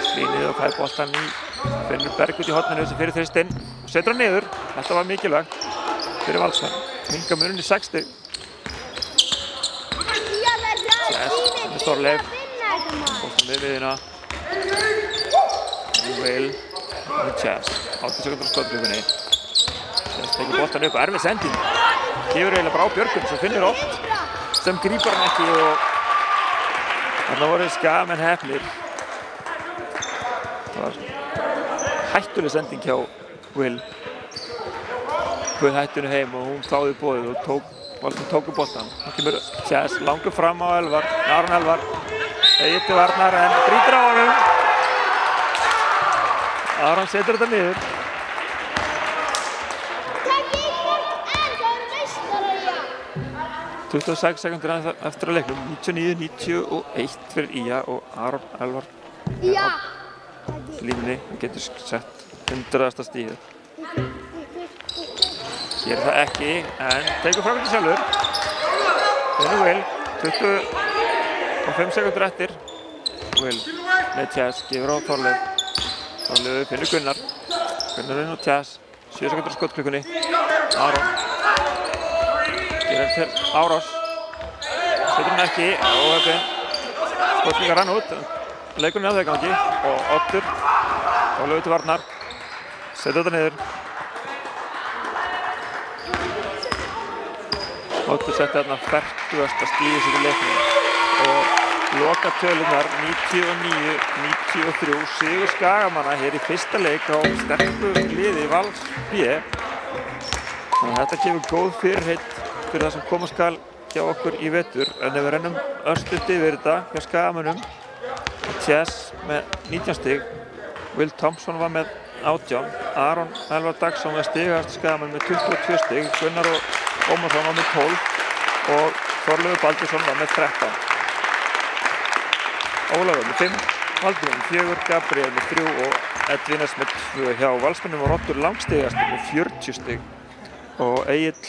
Speaker 1: slínið og fær boltann í. Finnur Berg út í horninu sem fyrir þristinn. Setur hann niður. Þetta var mikilvægt fyrir Valsmenn. Minnka muninn í 6 stig. Með Þorleif. Boltan við miðjuna. Will með Chess. 80 sekúndur á skotklukkunni. Chess tekur boltan upp. Erfið sending. Gefur eiginlega bara á Björgun sem finnur oft. Sem grípar hann ekki og þarna voru Skagamenn heppnir. Það var hættuleg sending hjá Will. Bauð hættunu heim og hún þáði boðið og Valsmenn tóku boltan. Þá kemur Chess langur fram á Elvar. Aron Elvar. Egill til varnar en brýtur á honum. Aron setur þetta niður. 26 sekúndur eftir að leiknum. 99-91 fyrir IA og Aron Elvar á línunni. Hann getur sett 100. stigið. Gerir það ekki, en tekur fram þetta sjálfur. Finnur Will, 25 sekúndur eftir. Will með Chess, gefur á Þorleif. Þorleif finnur Gunnar. Gunnarinn og Chess, 7 sekúndur á skotklukkunni. Aron. Gerir hann til Árás. Setur hann ekki, óhefðin. Skotklukka rann út. Leikurinn að það gangi. Og Oddur. Þorleif til varnar. Setur þetta niður. Oddur setti þarna 40. stigið sitt í leiknum og loka tölunar 99-93 sigur Skagamanna hér í fyrsta leik á sterku liði Vals B. Þannig að þetta gefur góð fyrirheit fyrir það sem koma skal hjá okkur í vetur, en ef við rennum örstutt yfir þetta hjá Skagamönnum. Chess með 19 stig, Will Thompson var með 18, Aron Elvar Dagsson með stigast Skagamenn með 22 stig, Gunnar og Ómarsson var með 12 og Þorleifur Baldursson var með 13. Ólafur með 5, Valdur með 4, Gabriel með 3 og Edvínes með 2. Hjá Valsmönnum var Oddur langstigast með 40 stig og Egill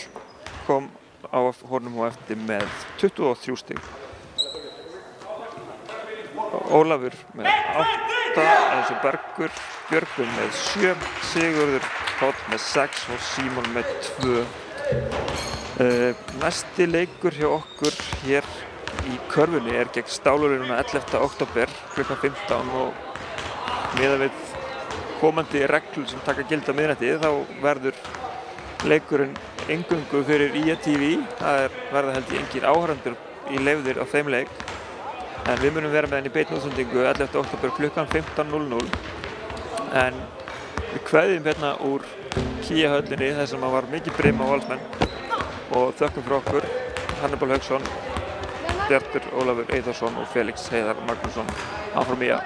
Speaker 1: kom á honum og eftir með 23 stig. Ólafur með 8, eins og Bergur, Björgun með 7, Sigurður Páll með 6 og Símon með 2. Næsti leikur hjá okkur hér í körfunni er gegn Stálurinn núna 11. október kl. 15 og miðað við komandi reglur sem taka gildi á miðnætti þá verður leikurinn eingöngu fyrir IA TV. Það verða held ég engir áhorfendur í leyfðir á þeim leik en við munum vera með hann í beinni útsendingu 11. október kl. 15:00 en við kveðjum hérna úr Kía-höllinni þar sem var mikið brim á Valsmenn og þökkum fyrir okkur Hannibal Hauksson, Bjartur Ólafur Eyþórsson og Felix Heiðar Magnússon áfram IA.